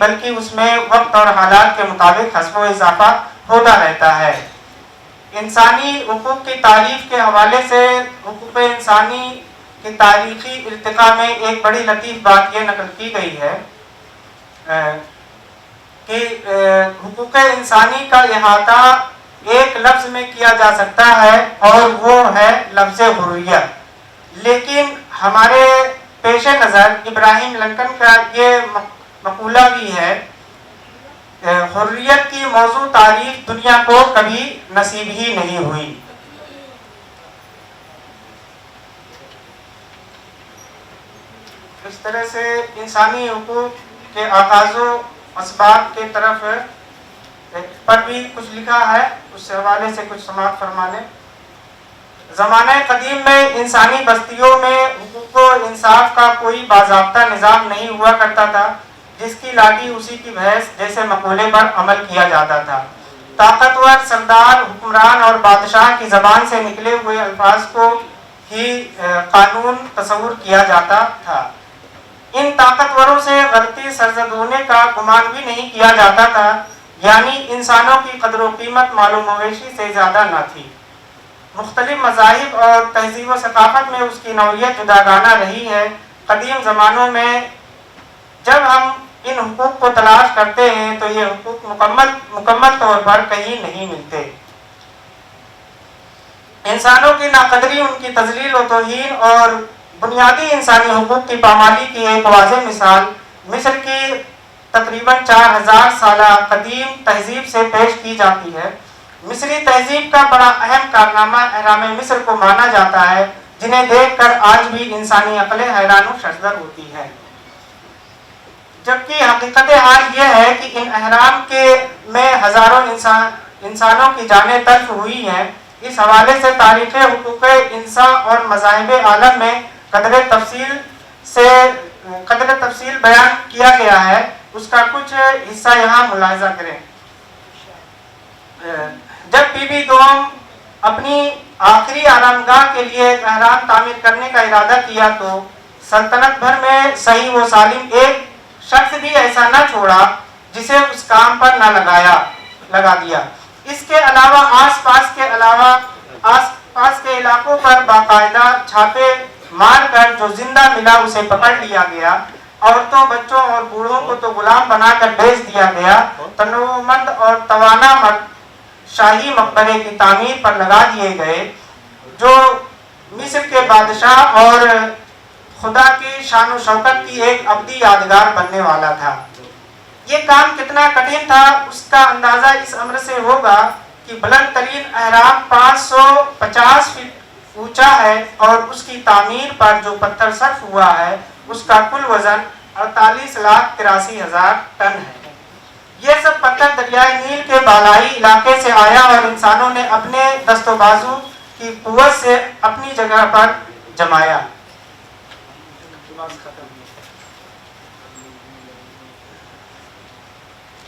بلکہ اس میں وقت اور حالات کے مطابق حذف و اضافہ ہوتا رہتا ہے۔ انسانی حقوق کی تعریف کے حوالے سے حقوق انسانی کی تاریخی ارتقاء میں ایک بڑی لطیف بات یہ نقل کی گئی ہے کہ حقوق انسانی کا احاطہ ایک لفظ میں کیا جا سکتا ہے اور وہ ہے لفظ حریت، لیکن ہمارے پیش نظر ابراہیم لنکن کا یہ مقولہ بھی ہے، حریت کی موضوع تعریف دنیا کو کبھی نصیب ہی نہیں ہوئی۔ اس طرح سے انسانی حقوق کے آغاز و اسباب کے طرف پر بھی کچھ لکھا ہے، اس حوالے سے کچھ سماعت فرما لیں۔ زمانہ قدیم میں انسانی بستیوں میں حقوق و انصاف کا کوئی باضابطہ نظام نہیں ہوا کرتا تھا، جس کی لاٹھی اسی کی بھینس جیسے مقولے پر عمل کیا جاتا تھا۔ طاقتور سردار، حکمران اور بادشاہ کی زبان سے نکلے ہوئے الفاظ کو ہی قانون تصور کیا جاتا تھا۔ ان طاقتوروں سے غلطی سرزد ہونے کا گمان بھی نہیں کیا جاتا تھا، یعنی انسانوں کی قدر و قیمت مال و مویشی سے زیادہ نہ تھی۔ مختلف مذاہب اور تہذیب و ثقافت میں اس کی نوعیت جداگانہ رہی ہے۔ قدیم زمانوں میں جب ہم ان حقوق کو تلاش کرتے ہیں تو یہ حقوق مکمل طور پر کہیں نہیں ملتے۔ انسانوں کی ناقدری، ان کی تذلیل و توہین اور بنیادی انسانی حقوق کی پامالی کی ایک واضح مثال مصر کی تقریباً 4000 سالہ قدیم تہذیب سے پیش کی جاتی ہے۔ مصری تہذیب کا بڑا اہم کارنامہ اہرام مصر کو مانا جاتا ہے، جنہیں دیکھ کر آج بھی انسانی عقلیں حیران و ششدر ہوتی ہیں۔ جبکہ حقیقت حال یہ ہے کہ ان اہرام میں ہزاروں انسانوں کی جانیں تلف ہوئی ہیں۔ اس حوالے سے تاریخ حقوق انسان اور مذاہب عالم میں قدر تفصیل بیان کیا گیا ہے، اس کا کچھ حصہ یہاں ملاحظہ کریں۔ جب بی بی دوم اپنی آخری آرامگاہ کے لیے ایک اہرام تعمیر کرنے کا ارادہ کیا تو سلطنت بھر میں صحیح و سالم ایک شخص بھی ایسا نہ چھوڑا جسے اس کام پر نہ لگا دیا۔ اس کے علاوہ آس پاس کے علاقوں پر باقاعدہ چھاپے مار کر جو زندہ ملا اسے پکڑ لیا گیا۔ عورتوں، بچوں اور بوڑھوں کو تو غلام بنا کر بیچ دیا گیا۔ تنومند اور توانا مرد شاہی مقبرے کی تعمیر پر لگا دیے گئے، جو مصر کے بادشاہ اور خدا کی شان و شوکت کی ایک ابدی یادگار بننے والا تھا۔ یہ کام کتنا کٹھن تھا اس کا اندازہ اس امر سے ہوگا کہ بلند ترین اہرام 550 فٹ اونچا ہے اور اس کی تعمیر پر جو پتھر صرف ہوا ہے اس کا کل وزن 48,83,000 ٹن ہے۔ یہ سب پتھر دریائے نیل کے بالائی علاقے سے آیا اور انسانوں نے اپنے دست و بازو کی قوت سے اپنی جگہ پر جمایا۔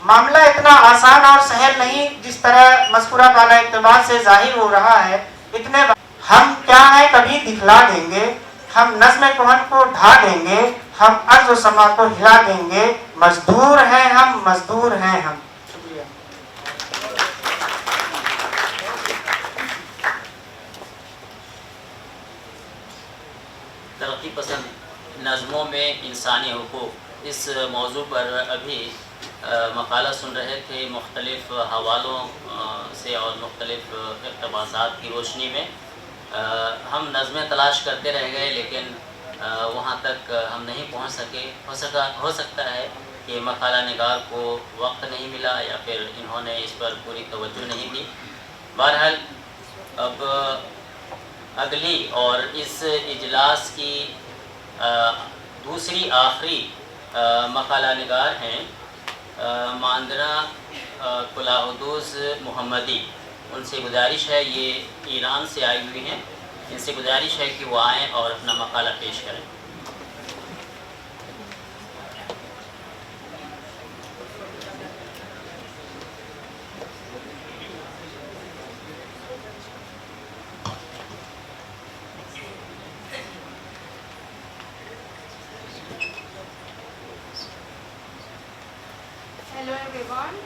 معاملہ اتنا آسان اور سہل نہیں جس طرح مذکورہ بالا اقتباس سے ظاہر ہو رہا ہے۔ ہم کیا ہے کبھی دکھلا دیں گے، ہم نظم کہن کو ڈھا دیں گے، ہم ارض و سما کو ہلا دیں گے، مزدور ہیں ہم، مزدور ہیں ہم۔ شکریہ۔ ترقی پسند نظموں میں انسانی حقوق، اس موضوع پر ابھی مقالہ سن رہے تھے مختلف حوالوں سے اور مختلف اقتباسات کی روشنی میں۔ ہم نظمیں تلاش کرتے رہ گئے لیکن وہاں تک ہم نہیں پہنچ سکے۔ ہو سکتا ہے کہ مقالہ نگار کو وقت نہیں ملا یا پھر انہوں نے اس پر پوری توجہ نہیں دی۔ بہرحال اب اگلی اور اس اجلاس کی دوسری آخری مقالہ نگار ہیں ماندرا کلاہدوز محمدی۔ ان سے گزارش ہے، یہ ایران سے آئی ہوئی ہیں، ان سے گزارش ہے کہ وہ آئیں اور اپنا مقالہ پیش کریں۔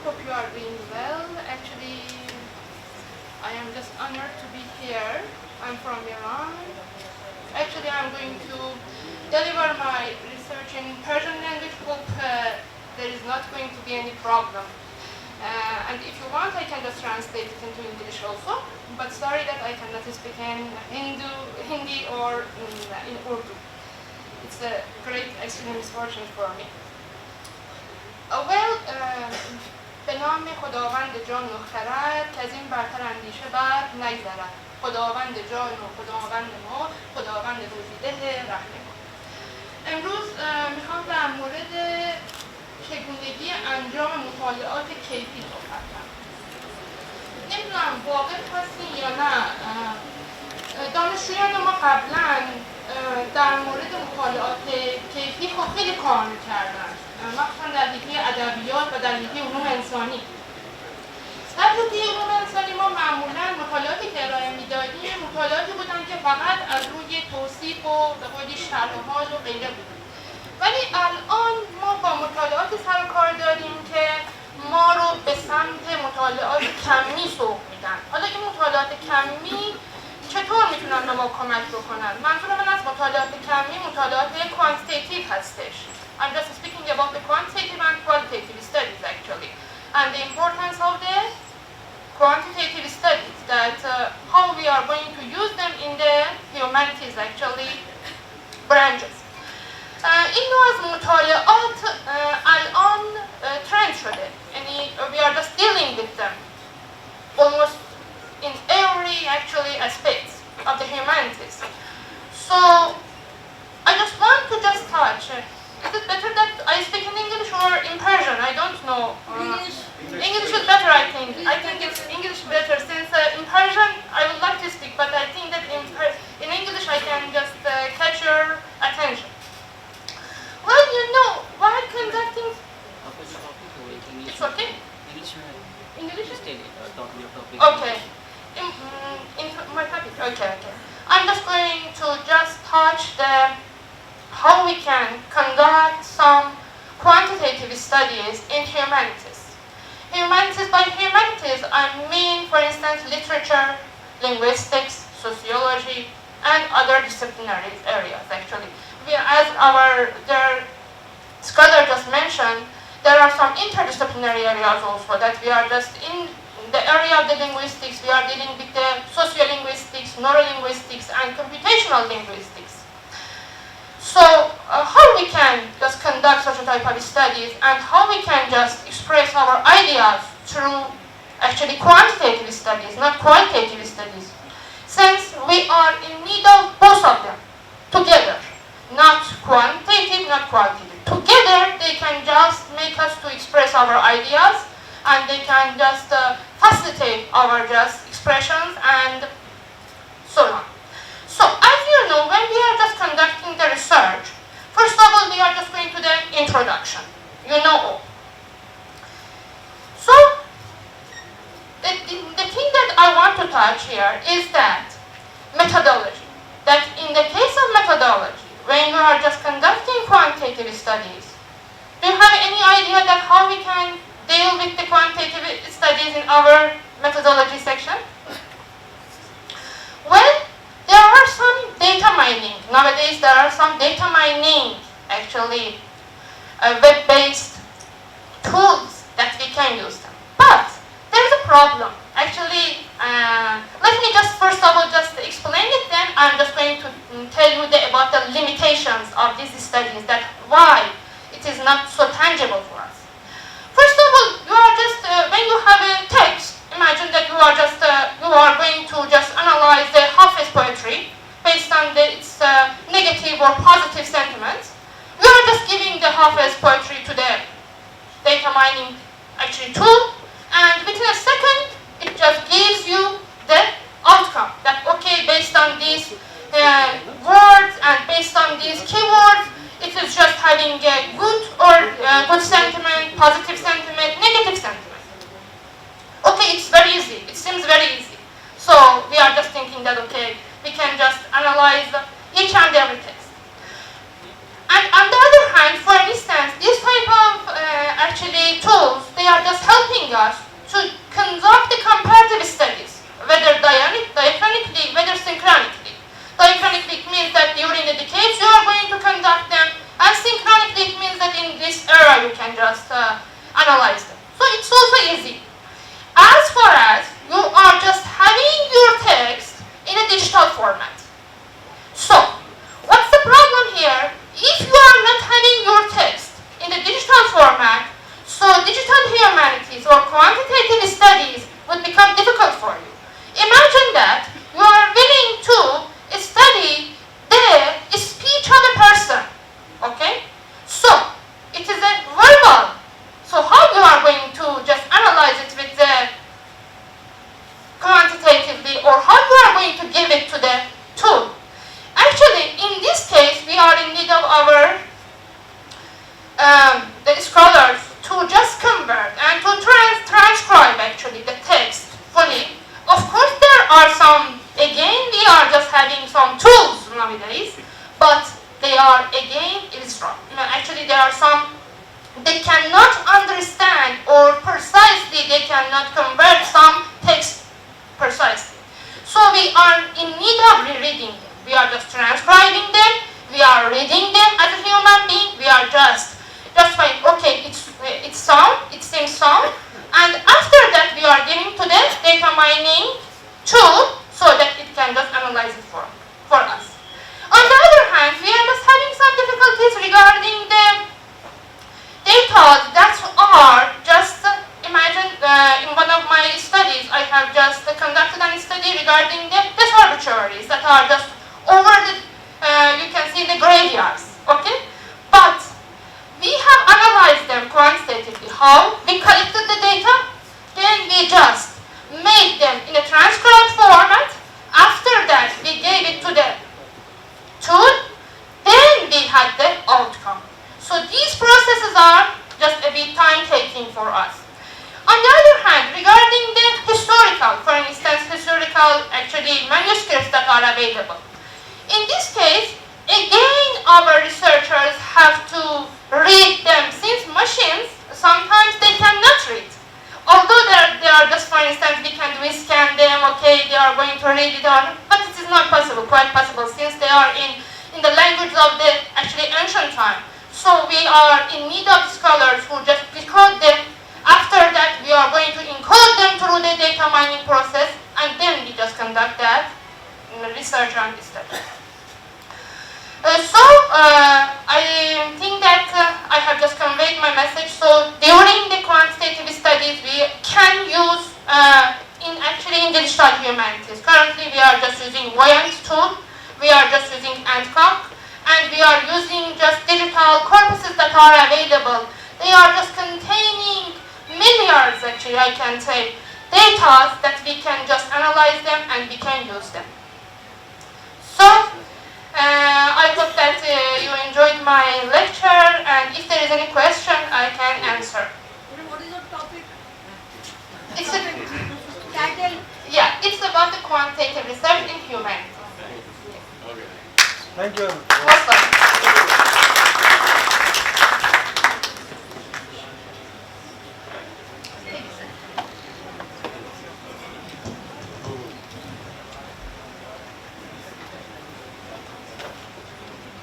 Hope you are doing well. Actually, I am just honored to be here. I'm from Iran. Actually, I'm going to deliver my research in Persian language. Hope there is not going to be any problem. And if you want, I can just translate it into English also. But sorry that I cannot speak in Hindi or in Urdu. It's a great extreme misfortune for me. به نام خداوند جان و خرد که is an برتر اندیشه بر نگذرد. خداوند جان و خداوند ما، خداوند روزیده رحمه ما. امروز میخوام در مورد چگونگی انجام مطالعات کیفی صحبت کنم. نمیدونم واقف هستین یا نه، دانشجویان ما قبلا در مورد مطالعات کیفی خب خیلی کار میکردن، مخصوصا در حیطه ادبیات و در حیطه علوم انسانی. در حیطه علوم انسانی ما معمولا مطالعاتی که ارائه میدادیم مطالعاتی بودن که فقط از روی توصیف و به قولی شرح حال و غیره بود. ولی الان ما با مطالعاتی سر کار داریم که ما رو به سمت مطالعات کمی سوق میدن. حالا این مطالعات کمی چطور میتونن به ما کمک بکنن؟ منظور من از مطالعات کمی مطالعات quantitative هستش. I'm just speaking about the quantitative and qualitative studies actually, and the importance of the quantitative studies, that how we are going to use them in the humanities actually branches. این نوع از مطالعات الان trend شده، یعنی we are just dealing with them almost in every actually aspects of the humanities. So I just want to just touch. Is it better that I speak in English or in Persian? I don't know. English is better, I think. I think it's English better since in Persian I would like to speak, but I think that in English I can just catch your attention. Well, you know, while conducting... It's okay? English? Okay. In my topic? Okay. I'm just going to just touch how we can conduct some quantitative studies in humanities. By humanities, I mean, for instance, literature, linguistics, sociology, and other disciplinary areas, actually. As their scholar just mentioned, there are some interdisciplinary areas also that we are just in the area of the linguistics. We are dealing with the sociolinguistics, neurolinguistics, and computational linguistics. So how we can just conduct such a type of studies, and how we can just express our ideas through actually quantitative studies, not qualitative studies, since we are in need of both of them together, not quantitative, not qualitative. Together they can just make us to express our ideas, and they can just facilitate our just expressions and so on. So as you know, when we are just conducting the research, first of all we are just going to the introduction. You know all. So the thing that I want to touch here is that methodology. That in the case of methodology, when you are just conducting quantitative studies, do you have any idea that how we can deal with the quantitative studies in our methodology section? Well, there are some data mining. Nowadays there are some data mining, actually, web-based tools that we can use them. But there is a problem. Actually, let me just first of all just explain it, then I'm just going to tell you about the limitations of these studies, that why it is not so tangible for us. First of all, you are just, when you have a text, imagine that you are going to just analyze the Hafiz poetry based on its negative or positive sentiments. You are just giving the Hafiz poetry to the data mining actually tool, and within a second it just gives you the outcome that okay, based on these words and based on these keywords, it is just having a good or good sentiment, positive sentiment, negative sentiment. Okay, it's very easy. It seems very easy. So we are just thinking that okay, we can just analyze each and every text. And And on the other hand, for instance, this type of actually tools, they are just helping us to conduct the comparative studies, whether diachronically, whether synchronically. Diachronically means that during the decades you are going to conduct them, and synchronically it means that in this era you can just analyze them. So it's also easy. As far as you are just having your text in a digital format. So, what's the problem here? If you are not having your text in the digital format, so digital humanities or quantitative studies would become difficult for you. Imagine that you are willing to study the speech of a person, okay? So, it is a verbal. So how you are going to just analyze it with the quantitatively, or how you are going to give it to the tool? Actually, in this case, we are in need of our the scholars to just convert and to transcribe actually the text fully. Of course, there are some, again, we are just having some tools nowadays, but they are again actually there are some they cannot understand, or precisely they cannot convert some text precisely. So we are in need of rereading them. We are just transcribing them, we are reading them as a human being, we are just fine, okay, it's sound, it seems sound, and after that we are giving to the data mining tool so that it can just analyze it for us. On the other hand, we are just having some difficulties regarding the data that are just, imagine in one of my studies, I have just conducted a study regarding the desorbituaries that are just over the, you can see the graveyards, okay? But we have analyzed them quantitatively. How? We collected the data, then we just made them in a transcribed format. After that, we gave it to the tool, then we had the outcome. So these processes are just a bit time-taking for us. On the other hand, regarding the historical, for instance, historical actually manuscripts that are available. In this case, again, our researchers have to read them, since machines, sometimes they cannot read. Although they are just, for instance, we scan them, okay, they are going to read it on, but it is not possible, quite possible, since they are in the language of the actually ancient time. So we are in need of scholars who just decode them. After that, we are going to encode them through the data mining process, and then we just conduct that research on this study. I think that I have just conveyed my message. So during the quantitative studies, we can use in digital humanities. Currently, we are just using Voyant tool. We are just using AntCalc, and we are using just digital corpuses that are available. They are just containing milliards, actually, I can say, data that we can just analyze them and we can use them. So, I hope that you enjoyed my lecture, and if there is any question, I can answer. What is your topic? It's a Title? Yeah, it's about the quantitative research in humanity. Okay. Thank you.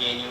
JNU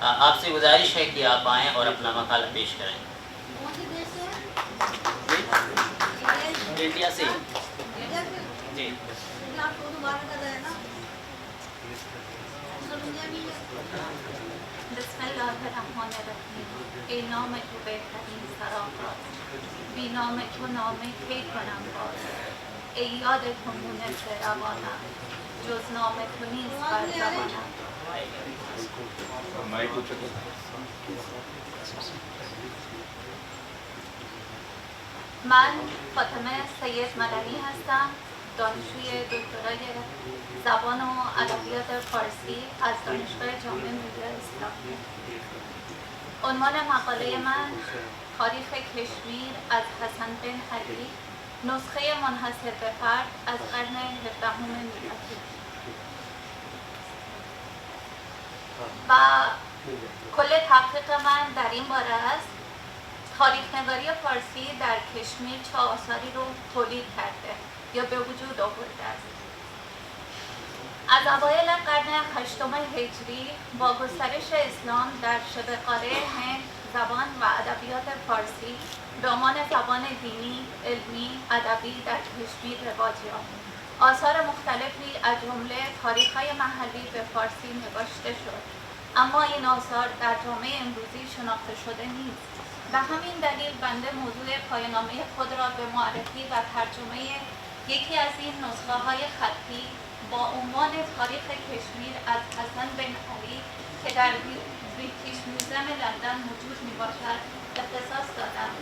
آپ سے گزارش ہے کہ آپ آئیں اور اپنا مقالہ پیش کریں. انڈیا سے جی. بسم الله الرحمن الرحیم. ای نام تو بهترین سرافراز، بی نام تو نامه کی کنم باز. ای یاد تو مونس روانم، جز نام تو نیست بر زبانم. من فاطمه سید مدنی هستم، دانشجوی دکترای زبان و ادبیات فارسی از دانشگاه جامعه ملی اسلامی. عنوان مقاله من تاریخ کشمیر از حسن بن علی، نسخه منحصر به فرد از قرن 17 میلادی. و کل تحقیق من در این باره است تاریخ نگاری فارسی در کشمیر چه آثاری رو تولید کرده یا به وجود آورده است. از اوایل قرن 8 هجری با گسترش اسلام در شبه قاره هند زبان و ادبیات فارسی به عنوان زبان دینی، علمی، ادبی در کشمیر رواج یافت. آثار مختلفی از جمله تاریخ‌های محلی به فارسی نگاشته شد، اما این آثار در جامعه امروزی شناخته شده نیست. به همین دلیل بنده موضوع پایان‌نامه خود را به معرفی و ترجمه یکی از این نسخه‌های خطی با عنوان تاریخ کشمیر از حسن بن علی که در بریتیش موزیم لندن موجود میباشد اختصاص دادم.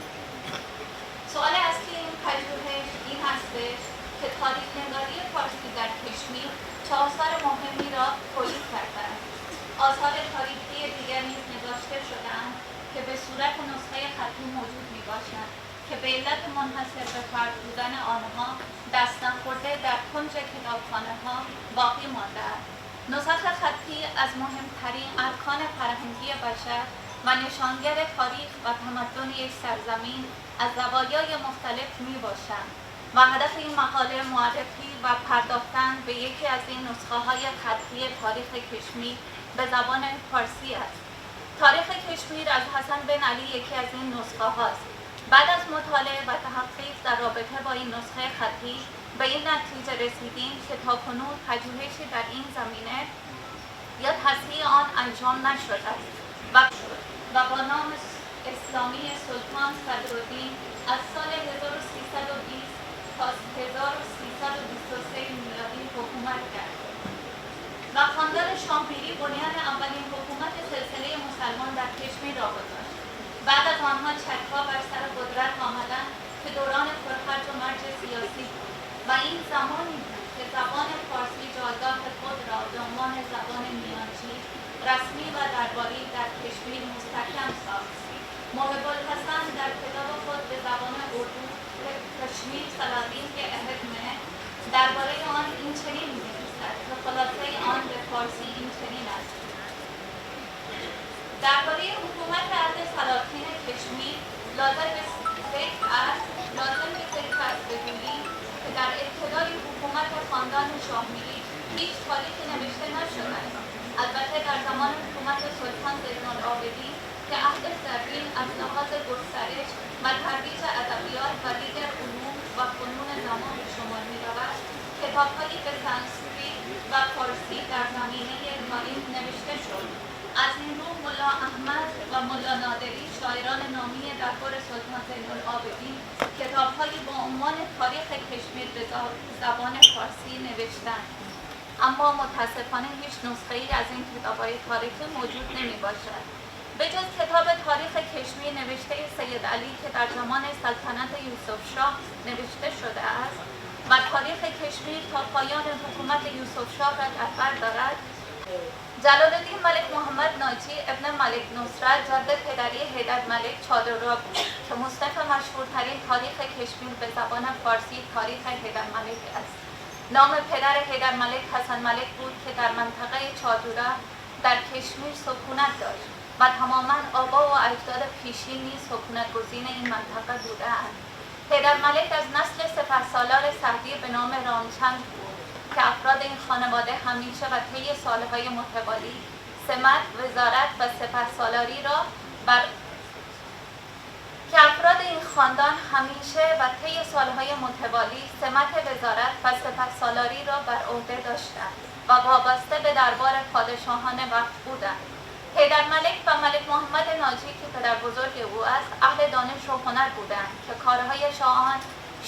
سوال اصلی این پژوهش این هستش که تاریخ نگاری فارسی در کشمیر چه آثار مهمی را تولید کرده است. آثار تاریخی دیگر نیز نگاشته شده‌اند که به صورت نسخه خطی موجود میباشند که به علت منحصر به فرد بودن آنها دست نخورده در کنج کتابخانه‌ها باقی مانده است. نسخ خطی از مهمترین ارکان فرهنگی بشر و نشانگر تاریخ و تمدن یک سرزمین از زوایای مختلف میباشند و هدف این مقاله معرفی و پرداختن به یکی از این نسخه‌های خطی تاریخ کشمیر به زبان فارسی است. تاریخ کشمیر از حسن بن علی یکی از این نسخه هاست. بعد از مطالعه و تحقیق در رابطه با این نسخه خطی به این نتیجه رسیدیم که تاکنون پژوهشی در این زمینه یا تصحیح آن انجام نشده است و با نام اسلامی سلطان صدرالدین از سال 1320 تا 1323 میلادی حکومت کرد و خاندان شامپیری بنیان اولین حکومت سلسله مسلمان در کشمیر را گذاشت. بعد از آنها چک‌ها بر سر قدرت آمدند که دوران پرخرج و مرج سیاسی بود و این زمانی بود که زبان فارسی جایگاه خود را به عنوان زبان میانجی، رسمی و درباری در کشمیر مستحکم ساخت. محب الحسن در کتاب خود به زبان اردو کشمیر سلاطین که عهد مه درباره آن این چنین می‌نویسد که خلاصه آن به فارسی این چنین است: درباره حکومت عهد سلاطین کشمیر لازم به فکر است بگوییم که در ابتدای حکومت خاندان شاهمیری هیچ تاریخی نوشته نشده است. البته در زمان حکومت سلطان زین‌العابدین که عهد زرین از لحاظ گسترش و ترویج ادبیات و دیگر علوم و فنون زمان به شمار می‌رود، کتاب‌هایی به سانسکریت و فارسی در زمینه تاریخ نوشته شد. از این رو ملا احمد و ملا نادری شاعران نامی دربار سلطان زین‌العابدین کتاب‌هایی با عنوان تاریخ کشمیر به زبان فارسی نوشتند، اما متاسفانه هیچ نسخه‌ای از این کتاب‌های تاریخی موجود نمی‌باشد. به جز کتاب تاریخ کشمیر نوشته سید علی که در زمان سلطنت یوسف شاه نوشته شده است و تاریخ کشمیر تا پایان حکومت یوسف شاه را در بر دارد، جلال الدین ملک محمد ناجی ابن ملک نصرت جد پدری حیدر ملک چادررا بود که مصنف مشهورترین تاریخ کشمیر به زبان فارسی تاریخ حیدر ملک است. نام پدر حیدر ملک حسن ملک بود که در منطقه چادررا در کشمیر سکونت داشت و تماما آبا و اجداد پیشین نیز سکونت گزین این منطقه بودند. حیدر ملک از نسل سپهسالار سعدی به نام رامچند بود که افراد این خانواده همیشه و طی سالهای متوالی سمت، وزارت و سپهسالاری را بر که افراد این خاندان همیشه و طی سالهای متوالی سمت وزارت و سپهسالاری را بر عهده داشتند و وابسته به دربار پادشاهان وقت بودند. حیدرملک و ملک محمد ناجی که پدر بزرگ او است، اهل دانش و هنر بودند که کارهای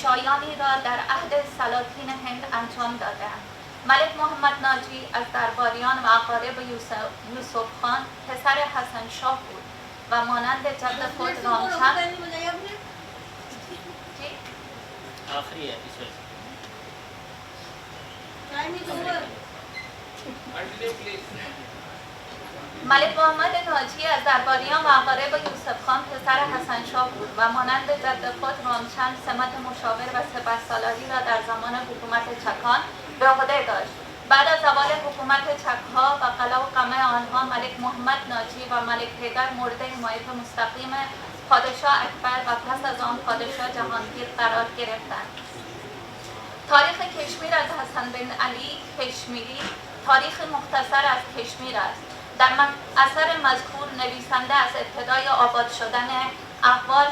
شایانی را در عهد سلاطین هند انجام دادند. ملک محمد ناجی از درباریان و اقارب یوسف خان پسر حسن شاه بود و مانند جد خود رامچند آخری ہے ملک محمد ناجی از درباریان و اقارب یوسف خان پسر حسن شاه بود و مانند جد خود رامچند سمت مشاور و سپهسالاری را در زمان حکومت چکان به عهده داشت. بعد از زوال حکومت چکها و قلا و قمع آنها، ملک محمد ناجی و ملک حیدر مورد حمایت مستقیم پادشاه اکبر و پس از آن پادشاه جهانگیر قرار گرفتند. تاریخ کشمیر از حسن بن علی کشمیری تاریخ مختصر از کشمیر است. در اثر مذکور نویسنده از ابتدای آباد شدن احوال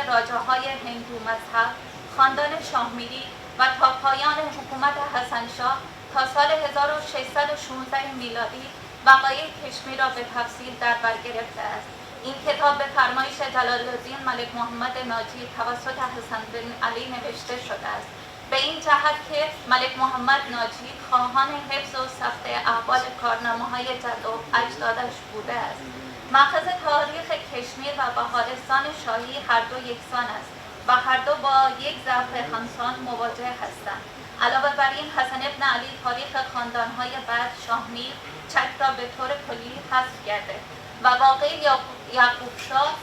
راجاهای هندو مذهب، خاندان شاهمیری و تا پایان حکومت حسن شاه تا سال 1616 میلادی وقایع کشمیر را به تفصیل در بر گرفته است. این کتاب به فرمایش جلال الدین ملک محمد ناجی توسط حسن بن علی نوشته شده است، به این جهت که ملک محمد ناجی خواهان حفظ و ثبت احوال کارنامه‌های جد و اجدادش بوده است. مأخذ تاریخ کشمیر و بهارستان شاهی هر دو یکسان است و هر دو با یک ضعف همسان مواجه هستند. علاوه بر این، حسن ابن علی تاریخ خاندان‌های بعد شاهمیر چک را به طور کلی حذف کرده و واقع یعقوب شاه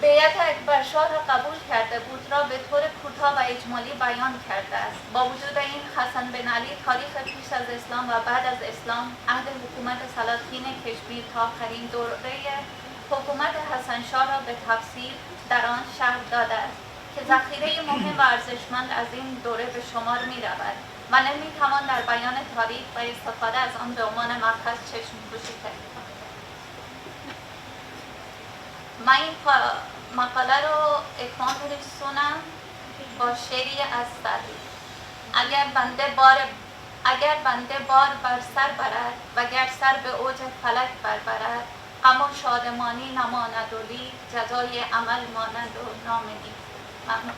بیعت اکبرشاه را قبول کرده بود را به طور کوتاه و اجمالی بیان کرده است. با وجود این، حسن بن علی تاریخ پیش از اسلام و بعد از اسلام، عهد حکومت سلاطین کشمیر تا آخرین دوره حکومت حسن شاه را به تفصیل در آن شرح داده است که ذخیره مهم و ارزشمند از این دوره به شمار می رود و نمی توان در بیان تاریخ و استفاده از آن به عنوان مأخذ چشم پوشی کرد. من این مقاله رو اکرام می‌رسونم با شعری از سعدی. اگر بنده بار بر سر برد و گر سر به اوج فلک بربرد، غم و شادمانی نماند و لیک جزای عمل مانند و نام نیک. ممنون.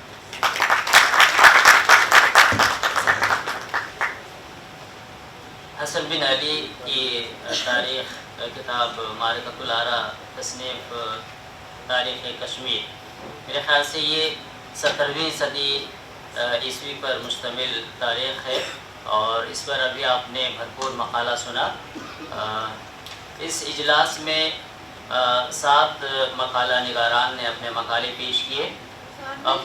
حسن بن علی کی تاریخ کتاب معرکۃ الآراء تصنیف تاریخ کشمیر، میرے خیال سے یہ 17ویں صدی عیسوی پر مشتمل تاریخ ہے اور اس پر ابھی آپ نے بھرپور مقالہ سنا. اس اجلاس میں 7 مقالہ نگاران نے اپنے مقالے پیش کیے. اب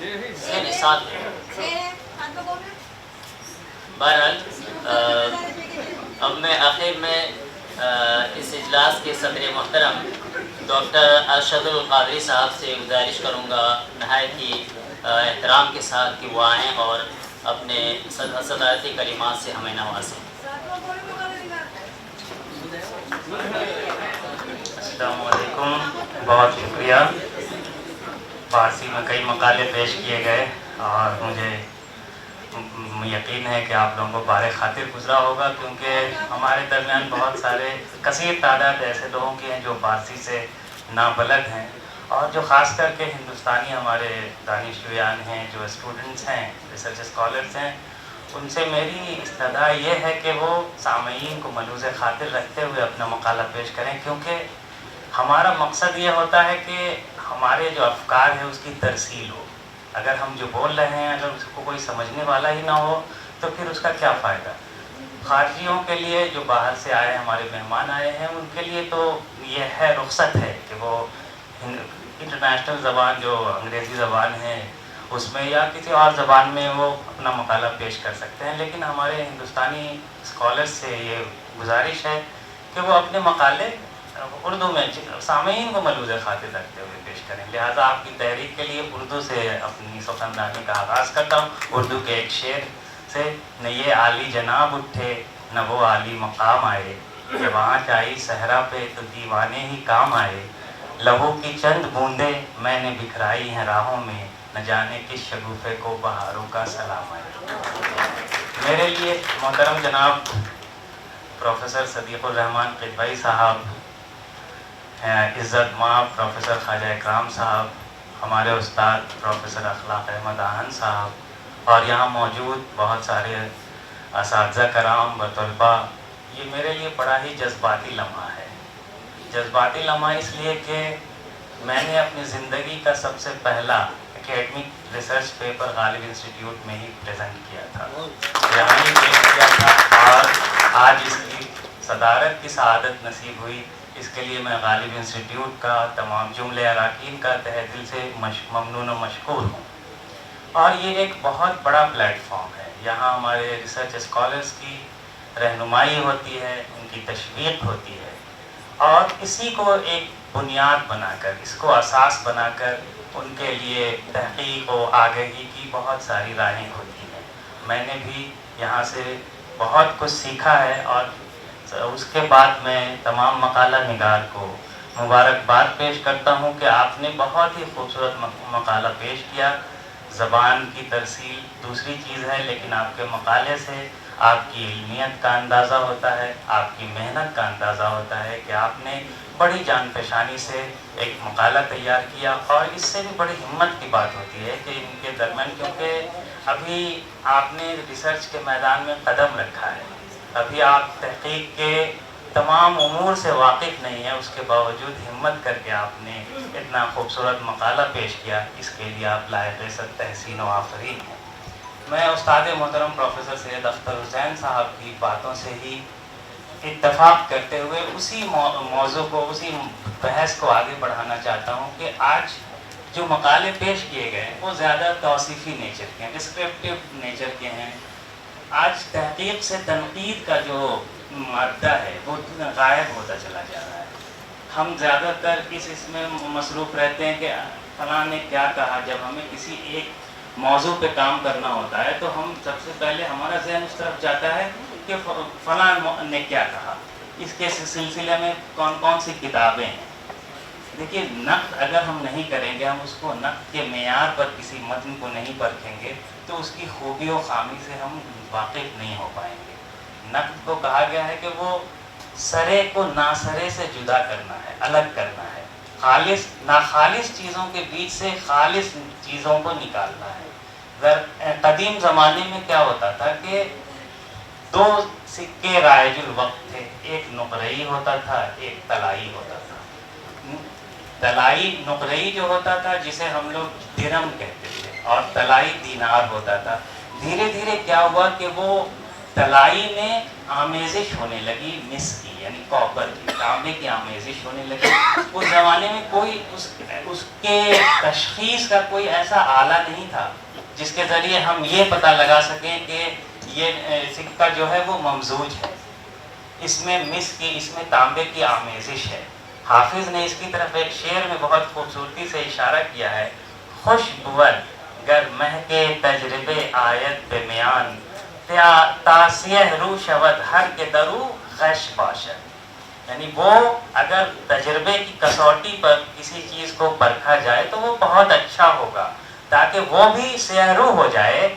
7 بہرحال اب میں آخر میں اس اجلاس کے صدر محترم ڈاکٹر ارشد القادری صاحب سے گزارش کروں گا نہایت ہی احترام کے ساتھ کہ وہ آئیں اور اپنے صدارتی کلمات سے ہمیں نوازیں. السلام علیکم. بہت شکریہ. فارسی میں کئی مقالے پیش کیے گئے اور مجھے یقین ہے کہ آپ لوگوں کو بارے خاطر گزرا ہوگا، کیونکہ ہمارے درمیان بہت سارے کثیر تعداد ایسے لوگوں کی ہیں جو فارسی سے نابلد ہیں، اور جو خاص کر کے ہندوستانی ہمارے دانشجویان ہیں، جو اسٹوڈنٹس ہیں، ریسرچ اسکالرس ہیں، ان سے میری استدعا یہ ہے کہ وہ سامعین کو ملوز خاطر رکھتے ہوئے اپنا مقالہ پیش کریں، کیونکہ ہمارا مقصد یہ ہوتا ہے کہ ہمارے جو افکار ہیں اس کی ترسیل ہو. اگر ہم جو بول رہے ہیں اگر اس کو کوئی سمجھنے والا ہی نہ ہو تو پھر اس کا کیا فائدہ. خارجیوں کے لیے جو باہر سے آئے ہمارے مہمان آئے ہیں ان کے لیے تو یہ ہے رخصت ہے کہ وہ انٹرنیشنل زبان جو انگریزی زبان ہے اس میں یا کسی اور زبان میں وہ اپنا مقالہ پیش کر سکتے ہیں، لیکن ہمارے ہندوستانی اسکالرس سے یہ گزارش ہے کہ وہ اپنے مقالے اردو میں سامعین کو ملوز خاطر رکھتے ہوئے پیش کریں. لہٰذا آپ کی تحریک کے لیے اردو سے اپنی سخنرانی کا آغاز کرتا ہوں. اردو کے ایک شعر سے: نہ یہ عالی جناب اٹھے نہ وہ عالی مقام آئے، کہ وہاں چائی صحرا پہ تو دیوانے ہی کام آئے، لہو کی چند بوندیں میں نے بکھرائی ہیں راہوں میں، نہ جانے کس شگوفے کو بہاروں کا سلام آئے۔ میرے لیے محترم جناب پروفیسر صدیق الرحمان قدوئی صاحب، عزت ماں پروفیسر خواجہ اکرام صاحب، ہمارے استاد پروفیسر اخلاق احمد آہن صاحب اور یہاں موجود بہت سارے اساتذہ کرام و طلباء، یہ میرے لیے بڑا ہی جذباتی لمحہ ہے۔ جذباتی لمحہ اس لیے کہ میں نے اپنی زندگی کا سب سے پہلا اکیڈمک ریسرچ پیپر غالب انسٹیٹیوٹ میں ہی پریزنٹ کیا تھا، یہاں ہی پیش کیا تھا، اور آج اس کی صدارت کی سعادت نصیب ہوئی۔ اس کے لیے میں غالب انسٹیٹیوٹ کا تمام جملے اراکین کا تہہ دل سے ممنون و مشکور ہوں۔ اور یہ ایک بہت بڑا پلیٹ فارم ہے، یہاں ہمارے ریسرچ اسکالرس کی رہنمائی ہوتی ہے، ان کی تشویق ہوتی ہے، اور اسی کو ایک بنیاد بنا کر، اس کو اساس بنا کر ان کے لیے تحقیق و آگہی کی بہت ساری راہیں ہوتی ہیں۔ میں نے بھی یہاں سے بہت کچھ سیکھا ہے، اور اس کے بعد میں تمام مقالہ نگار کو مبارکباد پیش کرتا ہوں کہ آپ نے بہت ہی خوبصورت مقالہ پیش کیا۔ زبان کی ترسیل دوسری چیز ہے، لیکن آپ کے مقالے سے آپ کی علمیت کا اندازہ ہوتا ہے، آپ کی محنت کا اندازہ ہوتا ہے کہ آپ نے بڑی جان فشانی سے ایک مقالہ تیار کیا، اور اس سے بھی بڑی ہمت کی بات ہوتی ہے کہ ان کے درمیان، کیونکہ ابھی آپ نے ریسرچ کے میدان میں قدم رکھا ہے، ابھی آپ تحقیق کے تمام امور سے واقف نہیں ہیں، اس کے باوجود ہمت کر کے آپ نے اتنا خوبصورت مقالہ پیش کیا، اس کے لیے آپ لائق عزت تحسین و آفرین ہیں۔ میں استاد محترم پروفیسر سید اختر حسین صاحب کی باتوں سے ہی اتفاق کرتے ہوئے اسی موضوع کو، اسی بحث کو آگے بڑھانا چاہتا ہوں کہ آج جو مقالے پیش کیے گئے ہیں وہ زیادہ توصیفی نیچر کے ہیں، ڈسکرپٹیو نیچر کے ہیں۔ آج تحقیق سے تنقید کا جو مادہ ہے وہ غائب ہوتا چلا جا رہا ہے۔ ہم زیادہ تر اس میں مصروف رہتے ہیں کہ فلاں نے کیا کہا۔ جب ہمیں کسی ایک موضوع پہ کام کرنا ہوتا ہے تو ہم سب سے پہلے ہمارا ذہن اس طرف جاتا ہے کہ فلاں نے کیا کہا، اس کے سلسلے میں کون کون سی کتابیں ہیں۔ دیکھیے، نقد اگر ہم نہیں کریں گے، ہم اس کو نقد کے معیار پر کسی متن کو نہیں پرکھیں گے تو اس کی خوبی و خامی سے ہم واقف نہیں ہو پائیں گے۔ نقد کو کہا گیا ہے کہ وہ سرے کو ناسرے سے جدا کرنا ہے، الگ کرنا ہے، خالص ناخالص چیزوں کے بیچ سے خالص چیزوں کو نکالنا ہے۔ قدیم زمانے میں کیا ہوتا تھا کہ دو سکے رائج الوقت تھے، ایک نقرئی ہوتا تھا، ایک طلائی ہوتا تھا۔ طلائی نقرئی جو ہوتا تھا جسے ہم لوگ درہم کہتے تھے، اور طلائی دینار ہوتا تھا۔ دھیرے دھیرے کیا ہوا کہ وہ طلائی میں آمیزش ہونے لگی، مس کی یعنی کاپر کی، تانبے کی آمیزش ہونے لگی۔ اس زمانے میں کوئی اس کے تشخیص کا کوئی ایسا آلہ نہیں تھا جس کے ذریعے ہم یہ پتہ لگا سکیں کہ یہ سکہ جو ہے وہ ممزوج ہے، اس میں مس کی، اس میں تانبے کی آمیزش ہے۔ حافظ نے اس کی طرف ایک شعر میں بہت خوبصورتی سے اشارہ کیا ہے، خوش بود گر مہکے تجربے آیت بے میان، تاسیہ رو شود ہر کے درو غش باشد۔ یعنی وہ اگر تجربے کی کسوٹی پر کسی چیز کو پرکھا جائے تو وہ بہت اچھا ہوگا، تاکہ وہ بھی سیاہ رو ہو جائے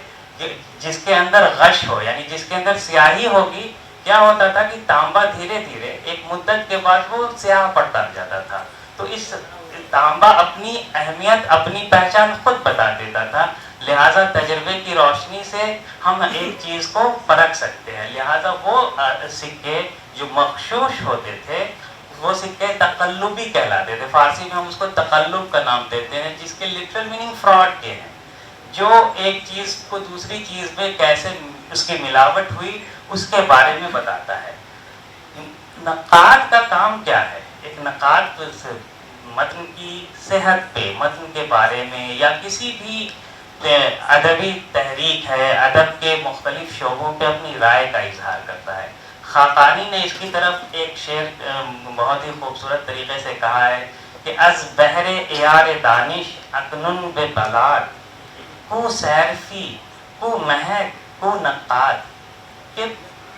جس کے اندر غش ہو، یعنی جس کے اندر سیاہی ہوگی۔ کیا ہوتا تھا کہ تانبا دھیرے دھیرے ایک مدت کے بعد وہ سیاہ پڑتا جاتا تھا، تو اس تانبا اپنی اہمیت، اپنی پہچان خود بتا دیتا تھا۔ لہٰذا تجربے کی روشنی سے ہم ایک چیز کو پرکھ سکتے ہیں۔ لہٰذا وہ سکے جو مغشوش ہوتے تھے وہ سکے تقلبی کہلاتے تھے، فارسی میں ہم اس کو تقلب کا نام دیتے ہیں، جس کے لٹرل میننگ فراڈ کے ہیں، جو ایک چیز کو دوسری چیز میں کیسے اس کی ملاوٹ ہوئی اس کے بارے میں بتاتا ہے۔ نقاد کا کام کیا ہے؟ ایک نقاد متن کی صحت پہ، متن کے بارے میں، یا کسی بھی ادبی تحریک ہے، ادب کے مختلف شعبوں پہ اپنی رائے کا اظہار کرتا ہے۔ خاقانی نے اس کی طرف ایک شعر بہت ہی خوبصورت طریقے سے کہا ہے کہ از بحر ایار دانش اکنن بے بلاد، کو سیرفی کو مہک کو نقاد، کہ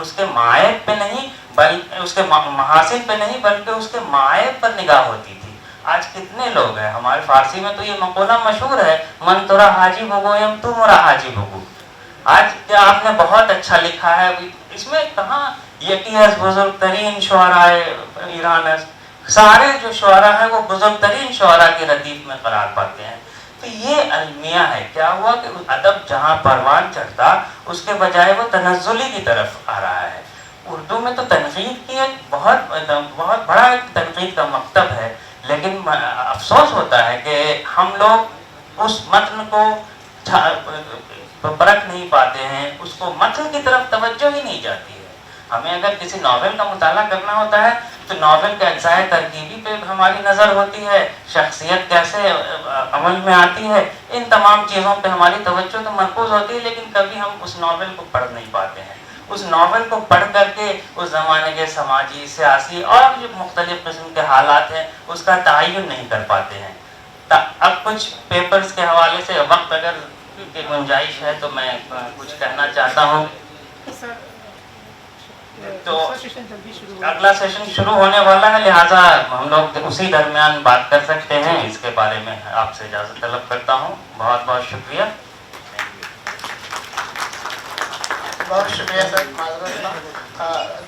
اس کے معائب پہ نہیں بلکہ اس کے محاسن پہ نہیں بلکہ اس کے معائب پر نگاہ ہوتی تھی. آج کتنے لوگ ہیں ہمارے فارسی میں تو یہ مقولہ مشہور ہے من تورا حاجی بھگویم تو مرا حاجی بھگو. آج کیا آپ نے بہت اچھا لکھا ہے, اس میں کہاں یکی از بزرگ ترین شعراء ایران ہے, سارے جو شعراء ہیں وہ بزرگ ترین شعراء کی ردیف میں قرار پاتے ہیں. تو یہ المیہ ہے. کیا ہوا کہ ادب جہاں پروان چڑھتا اس کے بجائے وہ تنزلی کی طرف آ رہا ہے. اردو میں تو تنقید کی ایک بہت بڑا ایک تنقید کا مکتب ہے, لیکن افسوس ہوتا ہے کہ ہم لوگ اس متن کو پرکھ نہیں پاتے ہیں, اس کو متن کی طرف توجہ ہی نہیں جاتی ہے. ہمیں اگر کسی ناول کا مطالعہ کرنا ہوتا ہے تو ناول کے اجزائے ترکیبی پہ ہماری نظر ہوتی ہے, شخصیت کیسے عمل میں آتی ہے, ان تمام چیزوں پہ ہماری توجہ تو مرکوز ہوتی ہے, لیکن کبھی ہم اس ناول کو پڑھ نہیں پاتے ہیں. اس ناول کو پڑھ کر کے اس زمانے کے سماجی, سیاسی اور جو مختلف قسم کے حالات ہیں اس کا تعین نہیں کر پاتے ہیں. اب کچھ پیپرز کے حوالے سے وقت اگر کی گنجائش ہے تو میں کچھ کہنا چاہتا ہوں. تو اگلا سیشن شروع ہونے والا ہے, لہٰذا ہم لوگ اسی درمیان بات کر سکتے ہیں. اس کے بارے میں آپ سے اجازت طلب کرتا ہوں. بہت بہت شکریہ. بہت شکریہ سر.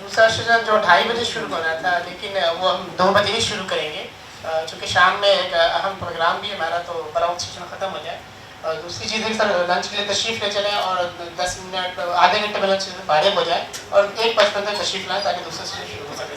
دوسرا سیشن جو 2:30 بجے شروع ہونا تھا, لیکن وہ ہم 2 بجے ہی شروع کریں گے, چونکہ شام میں ایک اہم پروگرام بھی ہمارا, تو بڑا وقت سیشن ختم ہو جائے. دوسری چیز ہے سر, لنچ کے لیے تشریف لے چلیں اور 10 منٹ آدھے گھنٹے میں لنچ فارغ ہو جائے اور 1:55 تک تشریف لائیں تاکہ دوسرا سیشن شروع ہو سکے.